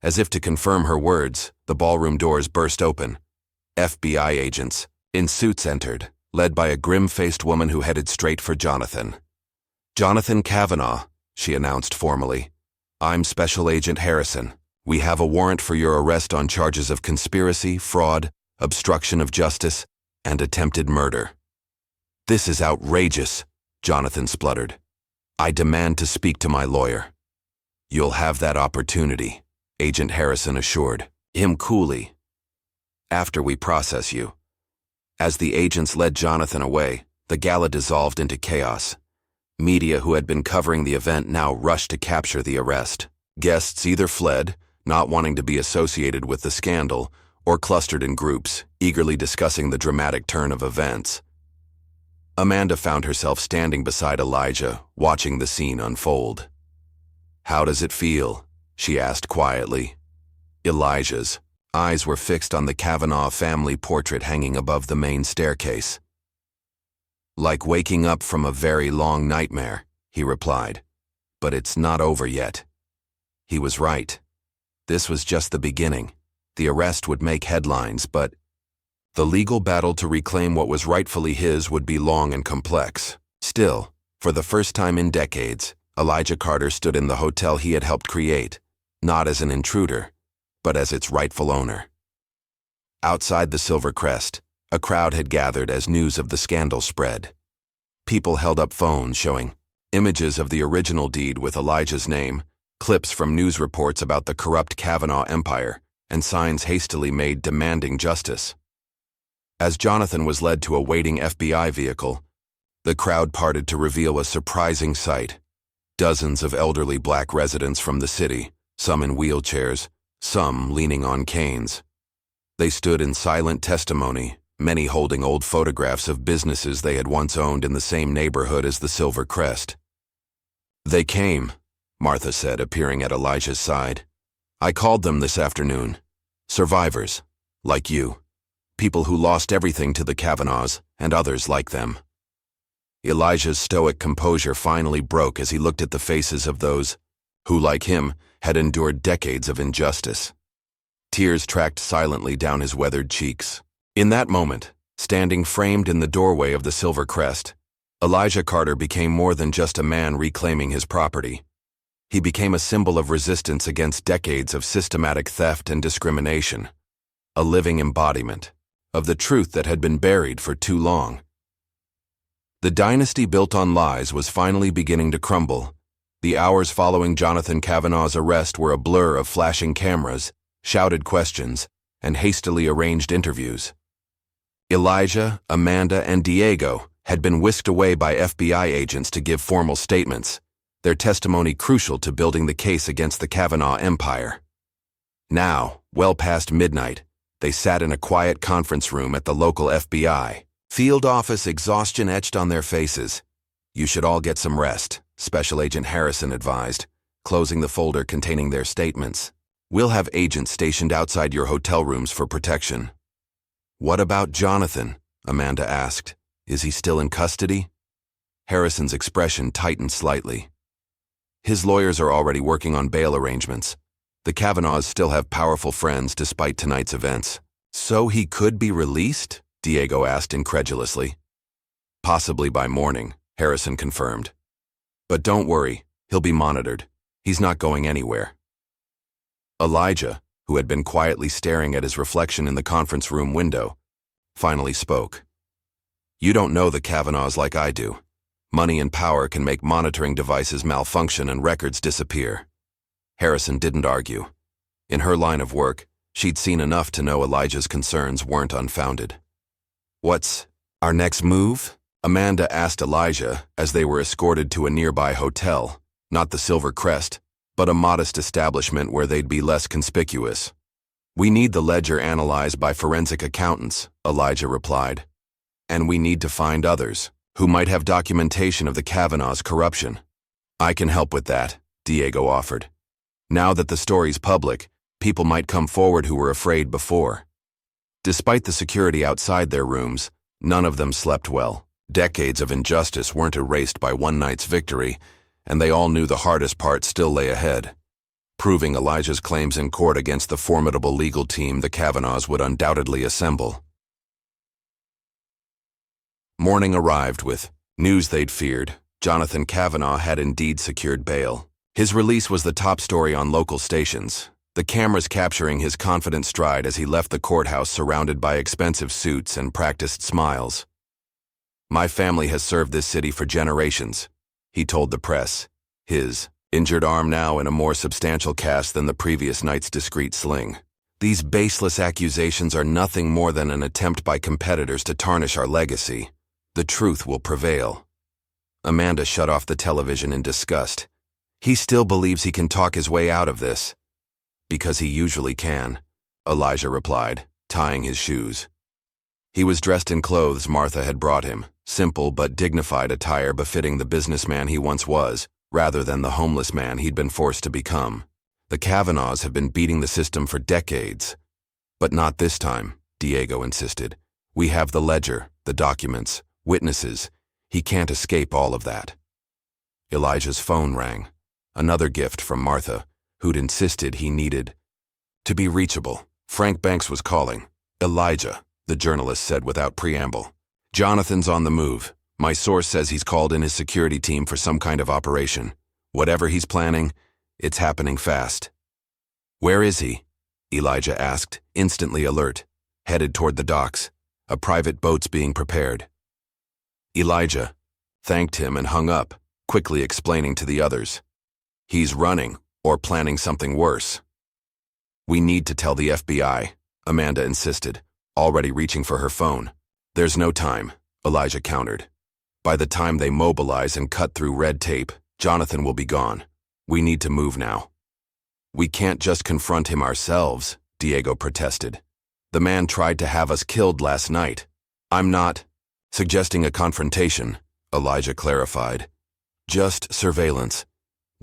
As if to confirm her words, the ballroom doors burst open. FBI agents in suits entered, led by a grim-faced woman who headed straight for Jonathan. Jonathan Kavanaugh, she announced formally. I'm Special Agent Harrison. We have a warrant for your arrest on charges of conspiracy, fraud, obstruction of justice, and attempted murder. This is outrageous, Jonathan spluttered. I demand to speak to my lawyer. You'll have that opportunity, Agent Harrison assured him coolly. After we process you. As the agents led Jonathan away, the gala dissolved into chaos. Media who had been covering the event now rushed to capture the arrest. Guests either fled, not wanting to be associated with the scandal, or clustered in groups, eagerly discussing the dramatic turn of events. Amanda found herself standing beside Elijah, watching the scene unfold. How does it feel? She asked quietly. Elijah's eyes were fixed on the Kavanaugh family portrait hanging above the main staircase. Like waking up from a very long nightmare, he replied. But it's not over yet. He was right. This was just the beginning. The arrest would make headlines, but the legal battle to reclaim what was rightfully his would be long and complex. Still, for the first time in decades, Elijah Carter stood in the hotel he had helped create, not as an intruder, but as its rightful owner. Outside the Silver Crest, a crowd had gathered as news of the scandal spread. People held up phones showing images of the original deed with Elijah's name, clips from news reports about the corrupt Kavanaugh empire, and signs hastily made demanding justice. As Jonathan was led to a waiting FBI vehicle, the crowd parted to reveal a surprising sight. Dozens of elderly black residents from the city, some in wheelchairs, some leaning on canes. They stood in silent testimony, many holding old photographs of businesses they had once owned in the same neighborhood as the Silver Crest. They came, Martha said, appearing at Elijah's side. I called them this afternoon. Survivors, like you. People who lost everything to the Kavanaughs, and others like them. Elijah's stoic composure finally broke as he looked at the faces of those who, like him, had endured decades of injustice. Tears tracked silently down his weathered cheeks. In that moment, standing framed in the doorway of the Silver Crest, Elijah Carter became more than just a man reclaiming his property. He became a symbol of resistance against decades of systematic theft and discrimination, a living embodiment of the truth that had been buried for too long. The dynasty built on lies was finally beginning to crumble. The hours following Jonathan Kavanaugh's arrest were a blur of flashing cameras, shouted questions, and hastily arranged interviews. Elijah, Amanda, and Diego had been whisked away by FBI agents to give formal statements, their testimony crucial to building the case against the Kavanaugh empire. Now, well past midnight, they sat in a quiet conference room at the local FBI. Field office exhaustion etched on their faces. You should all get some rest, Special Agent Harrison advised, closing the folder containing their statements. We'll have agents stationed outside your hotel rooms for protection. What about Jonathan? Amanda asked. Is he still in custody? Harrison's expression tightened slightly. His lawyers are already working on bail arrangements. The Kavanaughs still have powerful friends despite tonight's events. So he could be released? Diego asked incredulously. Possibly by morning, Harrison confirmed. But don't worry, he'll be monitored. He's not going anywhere. Elijah, who had been quietly staring at his reflection in the conference room window, finally spoke. You don't know the Kavanaughs like I do. Money and power can make monitoring devices malfunction and records disappear. Harrison didn't argue. In her line of work, she'd seen enough to know Elijah's concerns weren't unfounded. What's our next move? Amanda asked Elijah as they were escorted to a nearby hotel, not the Silver Crest, but a modest establishment where they'd be less conspicuous. We need the ledger analyzed by forensic accountants, Elijah replied. And we need to find others who might have documentation of the Kavanaugh's corruption. I can help with that, Diego offered. Now that the story's public, people might come forward who were afraid before. Despite the security outside their rooms, none of them slept well. Decades of injustice weren't erased by one night's victory, and they all knew the hardest part still lay ahead. Proving Elijah's claims in court against the formidable legal team the Kavanaughs would undoubtedly assemble. Morning arrived with news they'd feared. Jonathan Kavanaugh had indeed secured bail. His release was the top story on local stations, the cameras capturing his confident stride as he left the courthouse surrounded by expensive suits and practiced smiles. "My family has served this city for generations," he told the press, his injured arm now in a more substantial cast than the previous night's discreet sling. "These baseless accusations are nothing more than an attempt by competitors to tarnish our legacy. The truth will prevail." Amanda shut off the television in disgust. "He still believes he can talk his way out of this." "Because he usually can," Elijah replied, tying his shoes. He was dressed in clothes Martha had brought him, simple but dignified attire befitting the businessman he once was, rather than the homeless man he'd been forced to become. The Kavanaughs have been beating the system for decades. "But not this time," Diego insisted. "We have the ledger, the documents, witnesses. He can't escape all of that." Elijah's phone rang. Another gift from Martha, who'd insisted he needed to be reachable. Frank Banks was calling. "Elijah," the journalist said without preamble. "Jonathan's on the move. My source says he's called in his security team for some kind of operation. Whatever he's planning, it's happening fast." "Where is he?" Elijah asked, instantly alert. "Headed toward the docks. A private boat's being prepared." Elijah thanked him and hung up, quickly explaining to the others. "He's running, or planning something worse." "We need to tell the FBI," Amanda insisted, already reaching for her phone. "There's no time," Elijah countered. "By the time they mobilize and cut through red tape, Jonathan will be gone. We need to move now." "We can't just confront him ourselves," Diego protested. "The man tried to have us killed last night." "I'm not suggesting a confrontation," Elijah clarified. "Just surveillance.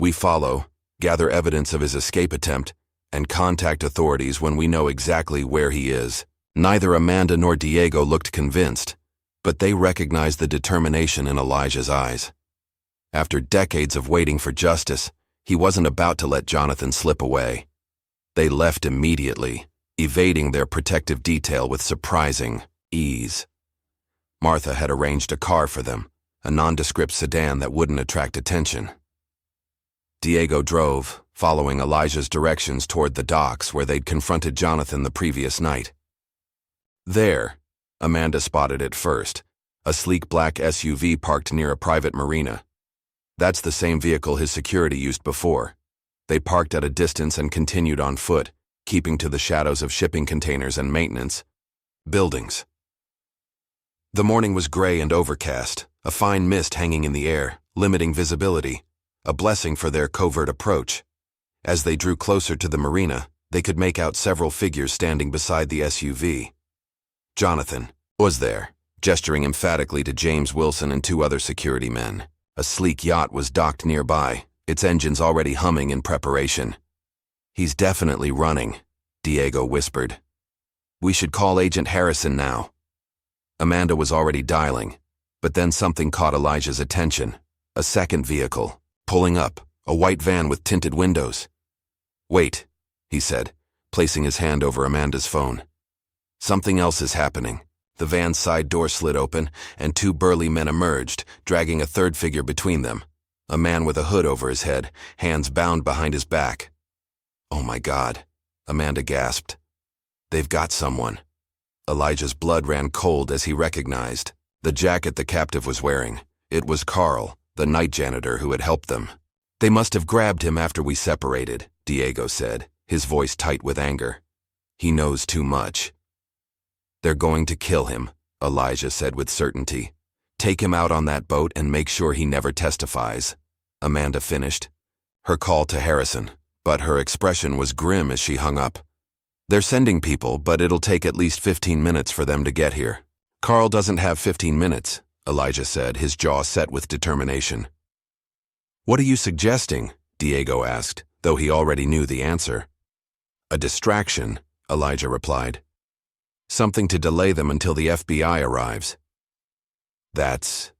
We follow, gather evidence of his escape attempt, and contact authorities when we know exactly where he is." Neither Amanda nor Diego looked convinced, but they recognized the determination in Elijah's eyes. After decades of waiting for justice, he wasn't about to let Jonathan slip away. They left immediately, evading their protective detail with surprising ease. Martha had arranged a car for them, a nondescript sedan that wouldn't attract attention. Diego drove, following Elijah's directions toward the docks where they'd confronted Jonathan the previous night. There, Amanda spotted it first, a sleek black SUV parked near a private marina. That's the same vehicle his security used before. They parked at a distance and continued on foot, keeping to the shadows of shipping containers and maintenance buildings. The morning was gray and overcast, a fine mist hanging in the air, limiting visibility, a blessing for their covert approach. As they drew closer to the marina, they could make out several figures standing beside the SUV. Jonathan was there, gesturing emphatically to James Wilson and two other security men. A sleek yacht was docked nearby, its engines already humming in preparation. "He's definitely running," Diego whispered. "We should call Agent Harrison now." Amanda was already dialing, but then something caught Elijah's attention. A second vehicle, pulling up, a white van with tinted windows. "Wait," he said, placing his hand over Amanda's phone. "Something else is happening." The van's side door slid open, and two burly men emerged, dragging a third figure between them. A man with a hood over his head, hands bound behind his back. "Oh my God," Amanda gasped. "They've got someone." Elijah's blood ran cold as he recognized the jacket the captive was wearing. It was Carl, the night janitor who had helped them. "They must have grabbed him after we separated," Diego said, his voice tight with anger. "He knows too much." "They're going to kill him," Elijah said with certainty. "Take him out on that boat and make sure he never testifies," Amanda finished, her call to Harrison, but her expression was grim as she hung up. "They're sending people, but it'll take at least 15 minutes for them to get here." "Carl doesn't have 15 minutes," Elijah said, his jaw set with determination. What are you suggesting? Diego asked, though he already knew the answer. A distraction, Elijah replied. Something to delay them until the FBI arrives. That's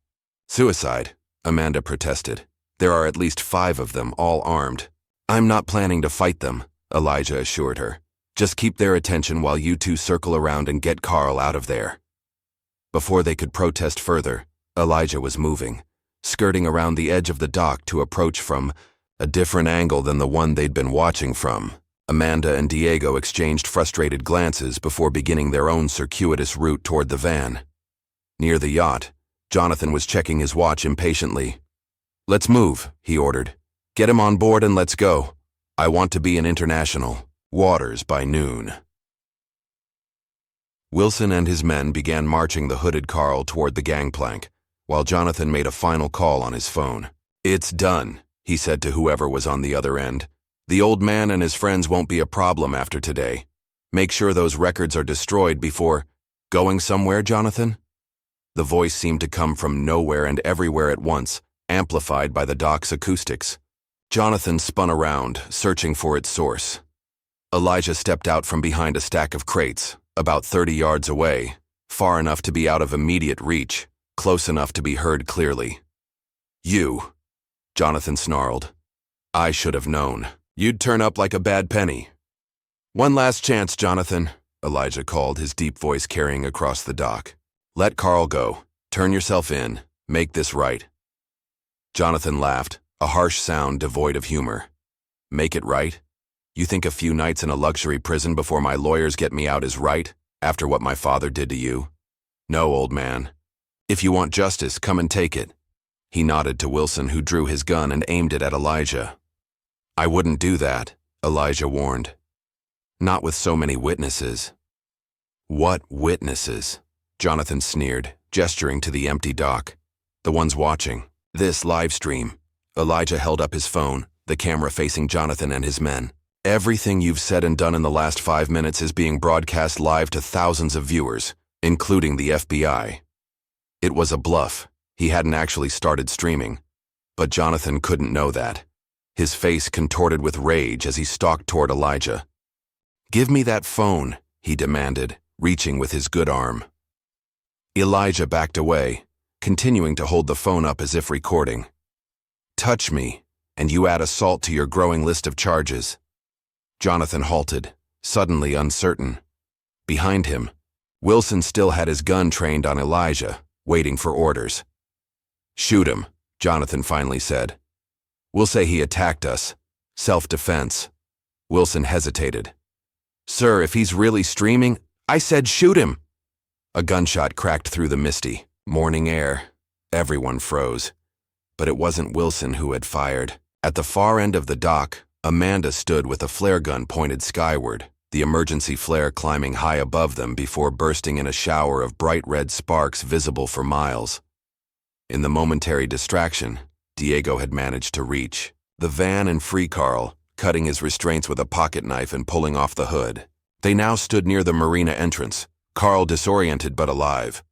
suicide, Amanda protested. There are at least 5 of them, all armed. I'm not planning to fight them, Elijah assured her. Just keep their attention while you two circle around and get Carl out of there. Before they could protest further, Elijah was moving, skirting around the edge of the dock to approach from a different angle than the one they'd been watching from. Amanda and Diego exchanged frustrated glances before beginning their own circuitous route toward the van. Near the yacht, Jonathan was checking his watch impatiently. Let's move, he ordered. Get him on board and let's go. I want to be in international waters by noon. Wilson and his men began marching the hooded Carl toward the gangplank, while Jonathan made a final call on his phone. It's done, he said to whoever was on the other end. The old man and his friends won't be a problem after today. Make sure those records are destroyed before going somewhere, Jonathan? The voice seemed to come from nowhere and everywhere at once, amplified by the dock's acoustics. Jonathan spun around, searching for its source. Elijah stepped out from behind a stack of crates, about 30 yards away, far enough to be out of immediate reach, close enough to be heard clearly. You, Jonathan snarled. I should have known. You'd turn up like a bad penny. One last chance, Jonathan, Elijah called, his deep voice carrying across the dock. Let Carl go. Turn yourself in. Make this right. Jonathan laughed, a harsh sound devoid of humor. Make it right? You think a few nights in a luxury prison before my lawyers get me out is right, after what my father did to you? No, old man. If you want justice, come and take it. He nodded to Wilson, who drew his gun and aimed it at Elijah. I wouldn't do that, Elijah warned. Not with so many witnesses. What witnesses? Jonathan sneered, gesturing to the empty dock. The ones watching. This live stream. Elijah held up his phone, the camera facing Jonathan and his men. Everything you've said and done in the last 5 minutes is being broadcast live to thousands of viewers, including the FBI. It was a bluff. He hadn't actually started streaming. But Jonathan couldn't know that. His face contorted with rage as he stalked toward Elijah. Give me that phone, he demanded, reaching with his good arm. Elijah backed away, continuing to hold the phone up as if recording. Touch me, and you add assault to your growing list of charges. Jonathan halted, suddenly uncertain. Behind him, Wilson still had his gun trained on Elijah, waiting for orders. Shoot him, Jonathan finally said. We'll say he attacked us. Self-defense. Wilson hesitated. Sir, if he's really streaming, I said shoot him. A gunshot cracked through the misty, morning air. Everyone froze. But it wasn't Wilson who had fired. At the far end of the dock, Amanda stood with a flare gun pointed skyward, the emergency flare climbing high above them before bursting in a shower of bright red sparks visible for miles. In the momentary distraction, Diego had managed to reach the van and free Carl, cutting his restraints with a pocket knife and pulling off the hood. They now stood near the marina entrance, Carl disoriented but alive.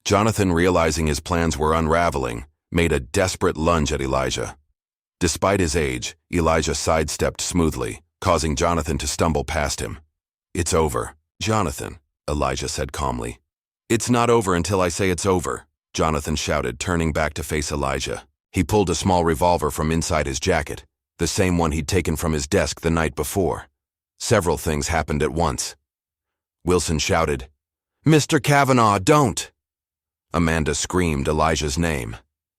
Jonathan, realizing his plans were unraveling, made a desperate lunge at Elijah. Despite his age, Elijah sidestepped smoothly, causing Jonathan to stumble past him. It's over, Jonathan, Elijah said calmly. It's not over until I say it's over, Jonathan shouted, turning back to face Elijah. He pulled a small revolver from inside his jacket, the same one he'd taken from his desk the night before. Several things happened at once. Wilson shouted, Mr. Kavanaugh, don't! Amanda screamed Elijah's name,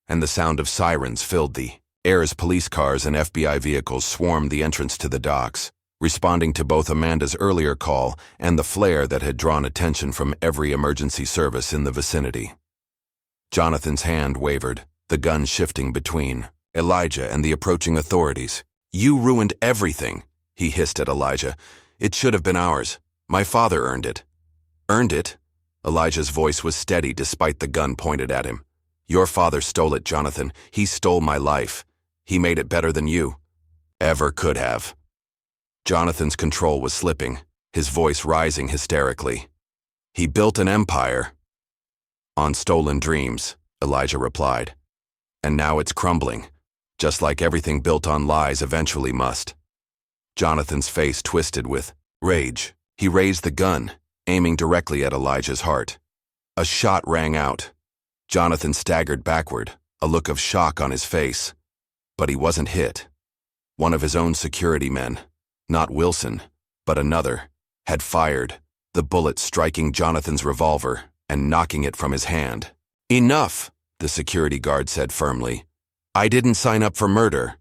and the sound of sirens filled the air as police cars and FBI vehicles swarmed the entrance to the docks, responding to both Amanda's earlier call and the flare that had drawn attention from every emergency service in the vicinity. Jonathan's hand wavered, the gun shifting between Elijah and the approaching authorities. You ruined everything, he hissed at Elijah. It should have been ours. My father earned it. Earned it? Elijah's voice was steady despite the gun pointed at him. Your father stole it, Jonathan. He stole my life. He made it better than you ever could have. Jonathan's control was slipping, his voice rising hysterically. He built an empire on stolen dreams, Elijah replied. And now it's crumbling, just like everything built on lies eventually must. Jonathan's face twisted with rage. He raised the gun, aiming directly at Elijah's heart. A shot rang out. Jonathan staggered backward, a look of shock on his face. But he wasn't hit. One of his own security men, not Wilson, but another, had fired, the bullet striking Jonathan's revolver and knocking it from his hand. "Enough," the security guard said firmly. "I didn't sign up for murder."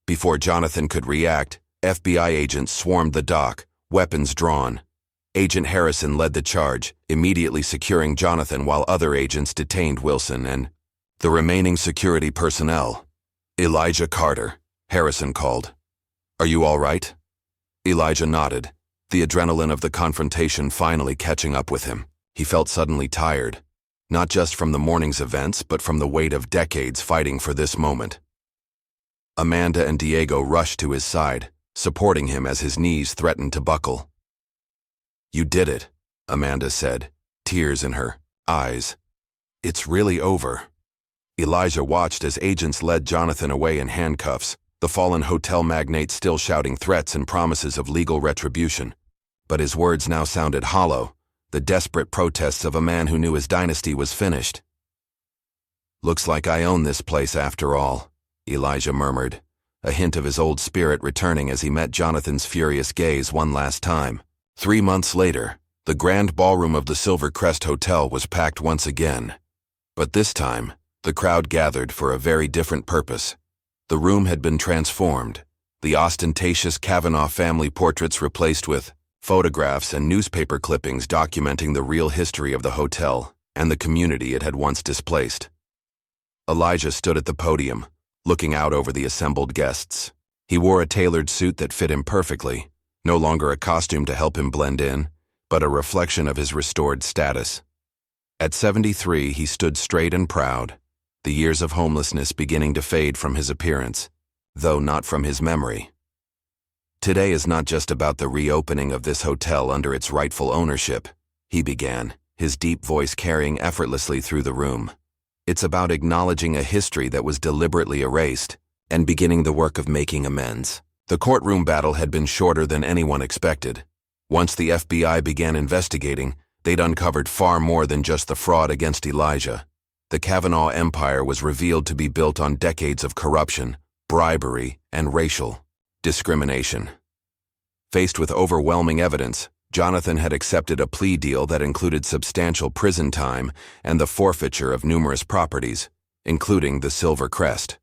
Before Jonathan could react, FBI agents swarmed the dock, weapons drawn. Agent Harrison led the charge, immediately securing Jonathan while other agents detained Wilson and the remaining security personnel. "Elijah Carter," Harrison called. "Are you all right?" Elijah nodded, the adrenaline of the confrontation finally catching up with him. He felt suddenly tired, not just from the morning's events, but from the weight of decades fighting for this moment. Amanda and Diego rushed to his side, supporting him as his knees threatened to buckle. "You did it," Amanda said, tears in her eyes. "It's really over." Elijah watched as agents led Jonathan away in handcuffs, the fallen hotel magnate still shouting threats and promises of legal retribution. But his words now sounded hollow, the desperate protests of a man who knew his dynasty was finished. "Looks like I own this place after all," Elijah murmured, a hint of his old spirit returning as he met Jonathan's furious gaze one last time. 3 months later, the grand ballroom of the Silver Crest Hotel was packed once again. But this time, the crowd gathered for a very different purpose. The room had been transformed, the ostentatious Kavanaugh family portraits replaced with photographs and newspaper clippings documenting the real history of the hotel and the community it had once displaced. Elijah stood at the podium, looking out over the assembled guests. He wore a tailored suit that fit him perfectly, no longer a costume to help him blend in, but a reflection of his restored status. At 73, he stood straight and proud, the years of homelessness beginning to fade from his appearance, though not from his memory. "Today is not just about the reopening of this hotel under its rightful ownership," he began, his deep voice carrying effortlessly through the room. "It's about acknowledging a history that was deliberately erased and beginning the work of making amends." The courtroom battle had been shorter than anyone expected. Once the FBI began investigating, they'd uncovered far more than just the fraud against Elijah. The Kavanaugh empire was revealed to be built on decades of corruption, bribery, and racial discrimination. Faced with overwhelming evidence, Jonathan had accepted a plea deal that included substantial prison time and the forfeiture of numerous properties, including the Silver Crest.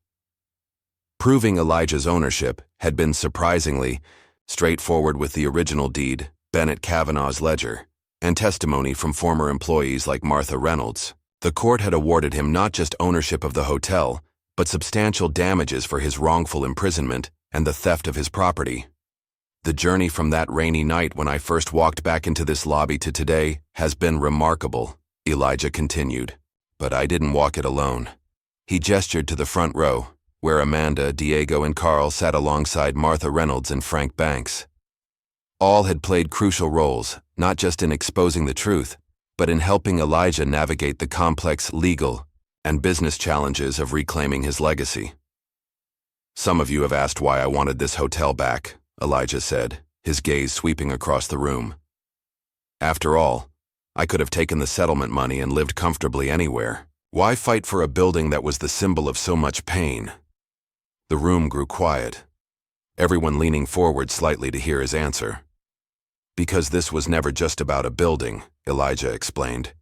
Proving Elijah's ownership had been surprisingly straightforward with the original deed, Bennett Kavanaugh's ledger, and testimony from former employees like Martha Reynolds. The court had awarded him not just ownership of the hotel, but substantial damages for his wrongful imprisonment and the theft of his property. "The journey from that rainy night when I first walked back into this lobby to today has been remarkable," Elijah continued. "But I didn't walk it alone." He gestured to the front row, where Amanda, Diego, and Carl sat alongside Martha Reynolds and Frank Banks. All had played crucial roles, not just in exposing the truth, but in helping Elijah navigate the complex legal and business challenges of reclaiming his legacy. "Some of you have asked why I wanted this hotel back," Elijah said, his gaze sweeping across the room. "After all, I could have taken the settlement money and lived comfortably anywhere. Why fight for a building that was the symbol of so much pain?" The room grew quiet, everyone leaning forward slightly to hear his answer. "Because this was never just about a building," Elijah explained.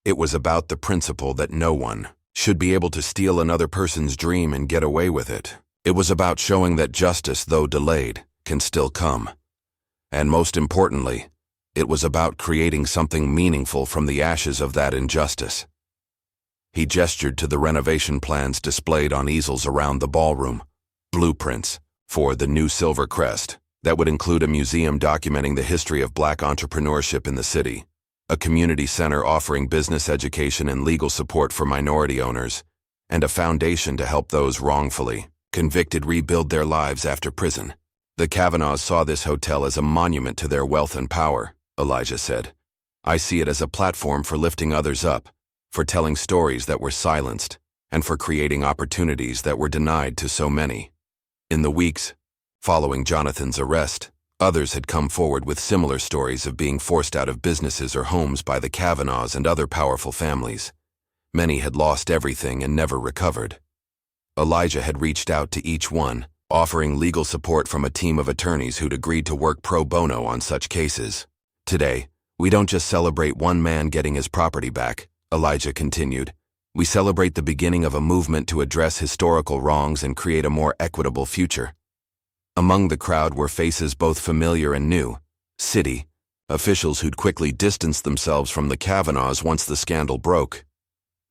"It was about the principle that no one should be able to steal another person's dream and get away with it. It was about showing that justice, though delayed, can still come. And most importantly, it was about creating something meaningful from the ashes of that injustice." He gestured to the renovation plans displayed on easels around the ballroom, blueprints for the new Silver Crest that would include a museum documenting the history of Black entrepreneurship in the city, a community center offering business education and legal support for minority owners, and a foundation to help those wrongfully convicted rebuild their lives after prison. "The Kavanaughs saw this hotel as a monument to their wealth and power," Elijah said. "I see it as a platform for lifting others up, for telling stories that were silenced, and for creating opportunities that were denied to so many. In the weeks following Jonathan's arrest, others had come forward with similar stories of being forced out of businesses or homes by the Kavanaughs and other powerful families. Many had lost everything and never recovered. Elijah had reached out to each one, offering legal support from a team of attorneys who'd agreed to work pro bono on such cases. Today, we don't just celebrate one man getting his property back, Elijah continued. We celebrate the beginning of a movement to address historical wrongs and create a more equitable future. Among the crowd were faces both familiar and new. City officials who'd quickly distanced themselves from the Kavanaughs once the scandal broke.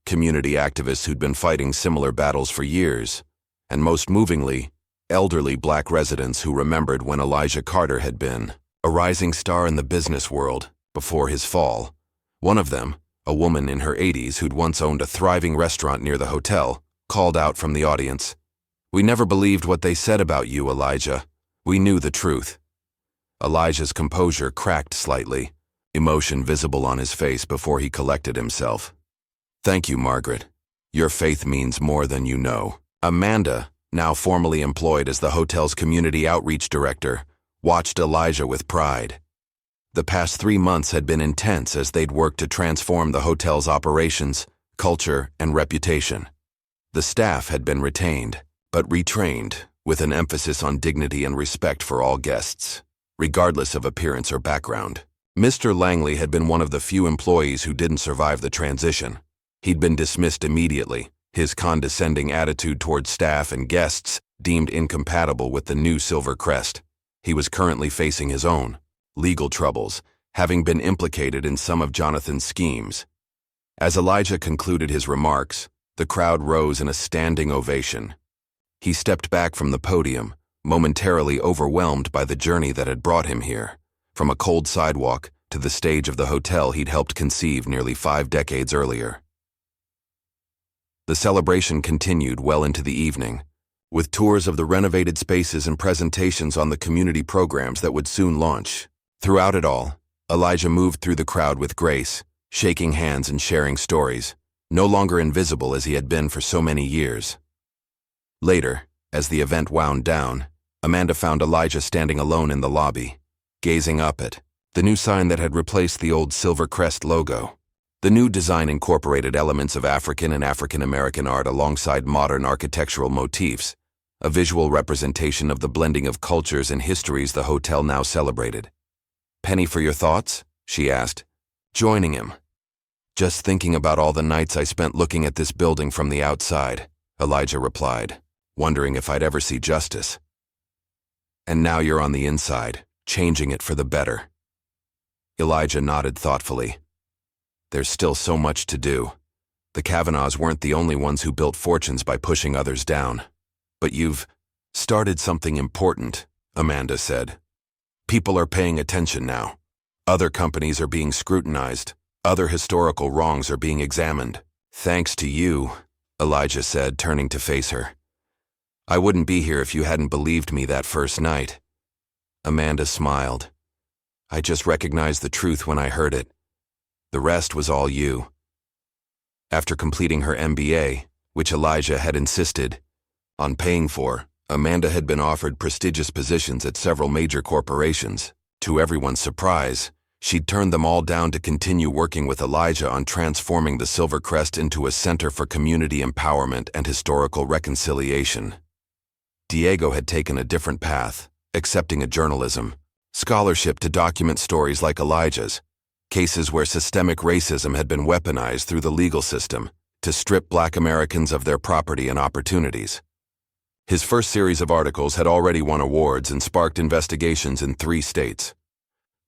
Community activists who'd been fighting similar battles for years. And most movingly, elderly black residents who remembered when Elijah Carter had been a rising star in the business world before his fall. One of them, a woman in her 80s who'd once owned a thriving restaurant near the hotel, called out from the audience, "We never believed what they said about you, Elijah. We knew the truth." Elijah's composure cracked slightly, emotion visible on his face before he collected himself. "Thank you, Margaret. Your faith means more than you know." Amanda, now formally employed as the hotel's community outreach director, watched Elijah with pride. The past 3 months had been intense as they'd worked to transform the hotel's operations, culture, and reputation. The staff had been retained, but retrained, with an emphasis on dignity and respect for all guests, regardless of appearance or background. Mr. Langley had been one of the few employees who didn't survive the transition. He'd been dismissed immediately, his condescending attitude toward staff and guests deemed incompatible with the new Silver Crest. He was currently facing his own legal troubles, having been implicated in some of Jonathan's schemes. As Elijah concluded his remarks, the crowd rose in a standing ovation. He stepped back from the podium, momentarily overwhelmed by the journey that had brought him here, from a cold sidewalk to the stage of the hotel he'd helped conceive nearly 5 decades earlier. The celebration continued well into the evening, with tours of the renovated spaces and presentations on the community programs that would soon launch. Throughout it all, Elijah moved through the crowd with grace, shaking hands and sharing stories, no longer invisible as he had been for so many years. Later, as the event wound down, Amanda found Elijah standing alone in the lobby, gazing up at the new sign that had replaced the old Silver Crest logo. The new design incorporated elements of African and African American art alongside modern architectural motifs, a visual representation of the blending of cultures and histories the hotel now celebrated. "Penny for your thoughts?" she asked, joining him. "Just thinking about all the nights I spent looking at this building from the outside," Elijah replied, wondering if I'd ever see justice. "And now you're on the inside, changing it for the better." Elijah nodded thoughtfully. "There's still so much to do. The Kavanaughs weren't the only ones who built fortunes by pushing others down. But you've started something important," Amanda said. "People are paying attention now. Other companies are being scrutinized. Other historical wrongs are being examined. Thanks to you," Elijah said, turning to face her. "I wouldn't be here if you hadn't believed me that first night." Amanda smiled. "I just recognized the truth when I heard it. The rest was all you." After completing her MBA, which Elijah had insisted on paying for, Amanda had been offered prestigious positions at several major corporations. To everyone's surprise, she'd turned them all down to continue working with Elijah on transforming the Silver Crest into a center for community empowerment and historical reconciliation. Diego had taken a different path, accepting a journalism scholarship to document stories like Elijah's, cases where systemic racism had been weaponized through the legal system to strip Black Americans of their property and opportunities. His first series of articles had already won awards and sparked investigations in 3 states.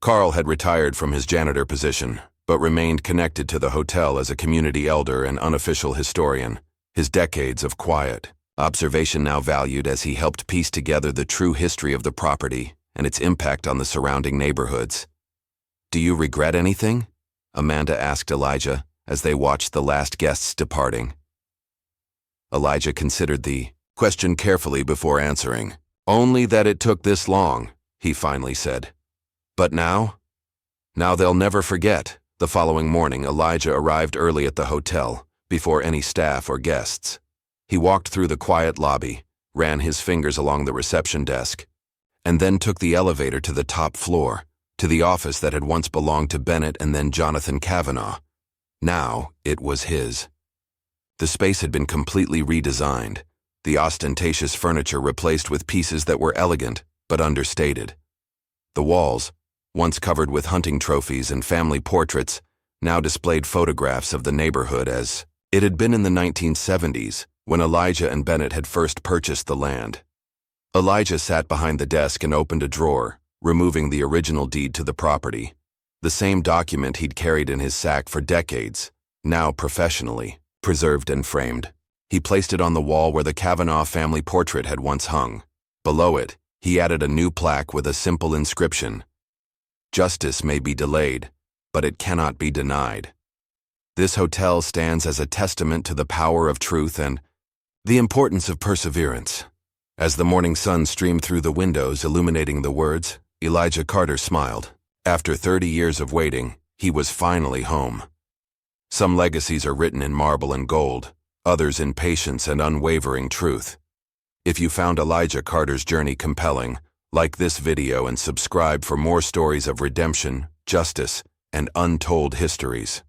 Carl had retired from his janitor position, but remained connected to the hotel as a community elder and unofficial historian, his decades of quiet observation now valued as he helped piece together the true history of the property and its impact on the surrounding neighborhoods. "Do you regret anything?" Amanda asked Elijah as they watched the last guests departing. Elijah considered the question carefully before answering. "Only that it took this long," he finally said. "But now? Now they'll never forget," The following morning, Elijah arrived early at the hotel, before any staff or guests. He walked through the quiet lobby, ran his fingers along the reception desk, and then took the elevator to the top floor, to the office that had once belonged to Bennett and then Jonathan Kavanaugh. Now it was his. The space had been completely redesigned, the ostentatious furniture replaced with pieces that were elegant but understated. The walls, once covered with hunting trophies and family portraits, now displayed photographs of the neighborhood as it had been in the 1970s, when Elijah and Bennett had first purchased the land. Elijah sat behind the desk and opened a drawer, removing the original deed to the property, the same document he'd carried in his sack for decades, now professionally preserved and framed. He placed it on the wall where the Kavanaugh family portrait had once hung. Below it, he added a new plaque with a simple inscription: "Justice may be delayed, but it cannot be denied." This hotel stands as a testament to the power of truth and the importance of perseverance. As the morning sun streamed through the windows illuminating the words, Elijah Carter smiled. After 30 years of waiting, he was finally home. Some legacies are written in marble and gold, others in patience and unwavering truth. If you found Elijah Carter's journey compelling, like this video and subscribe for more stories of redemption, justice, and untold histories.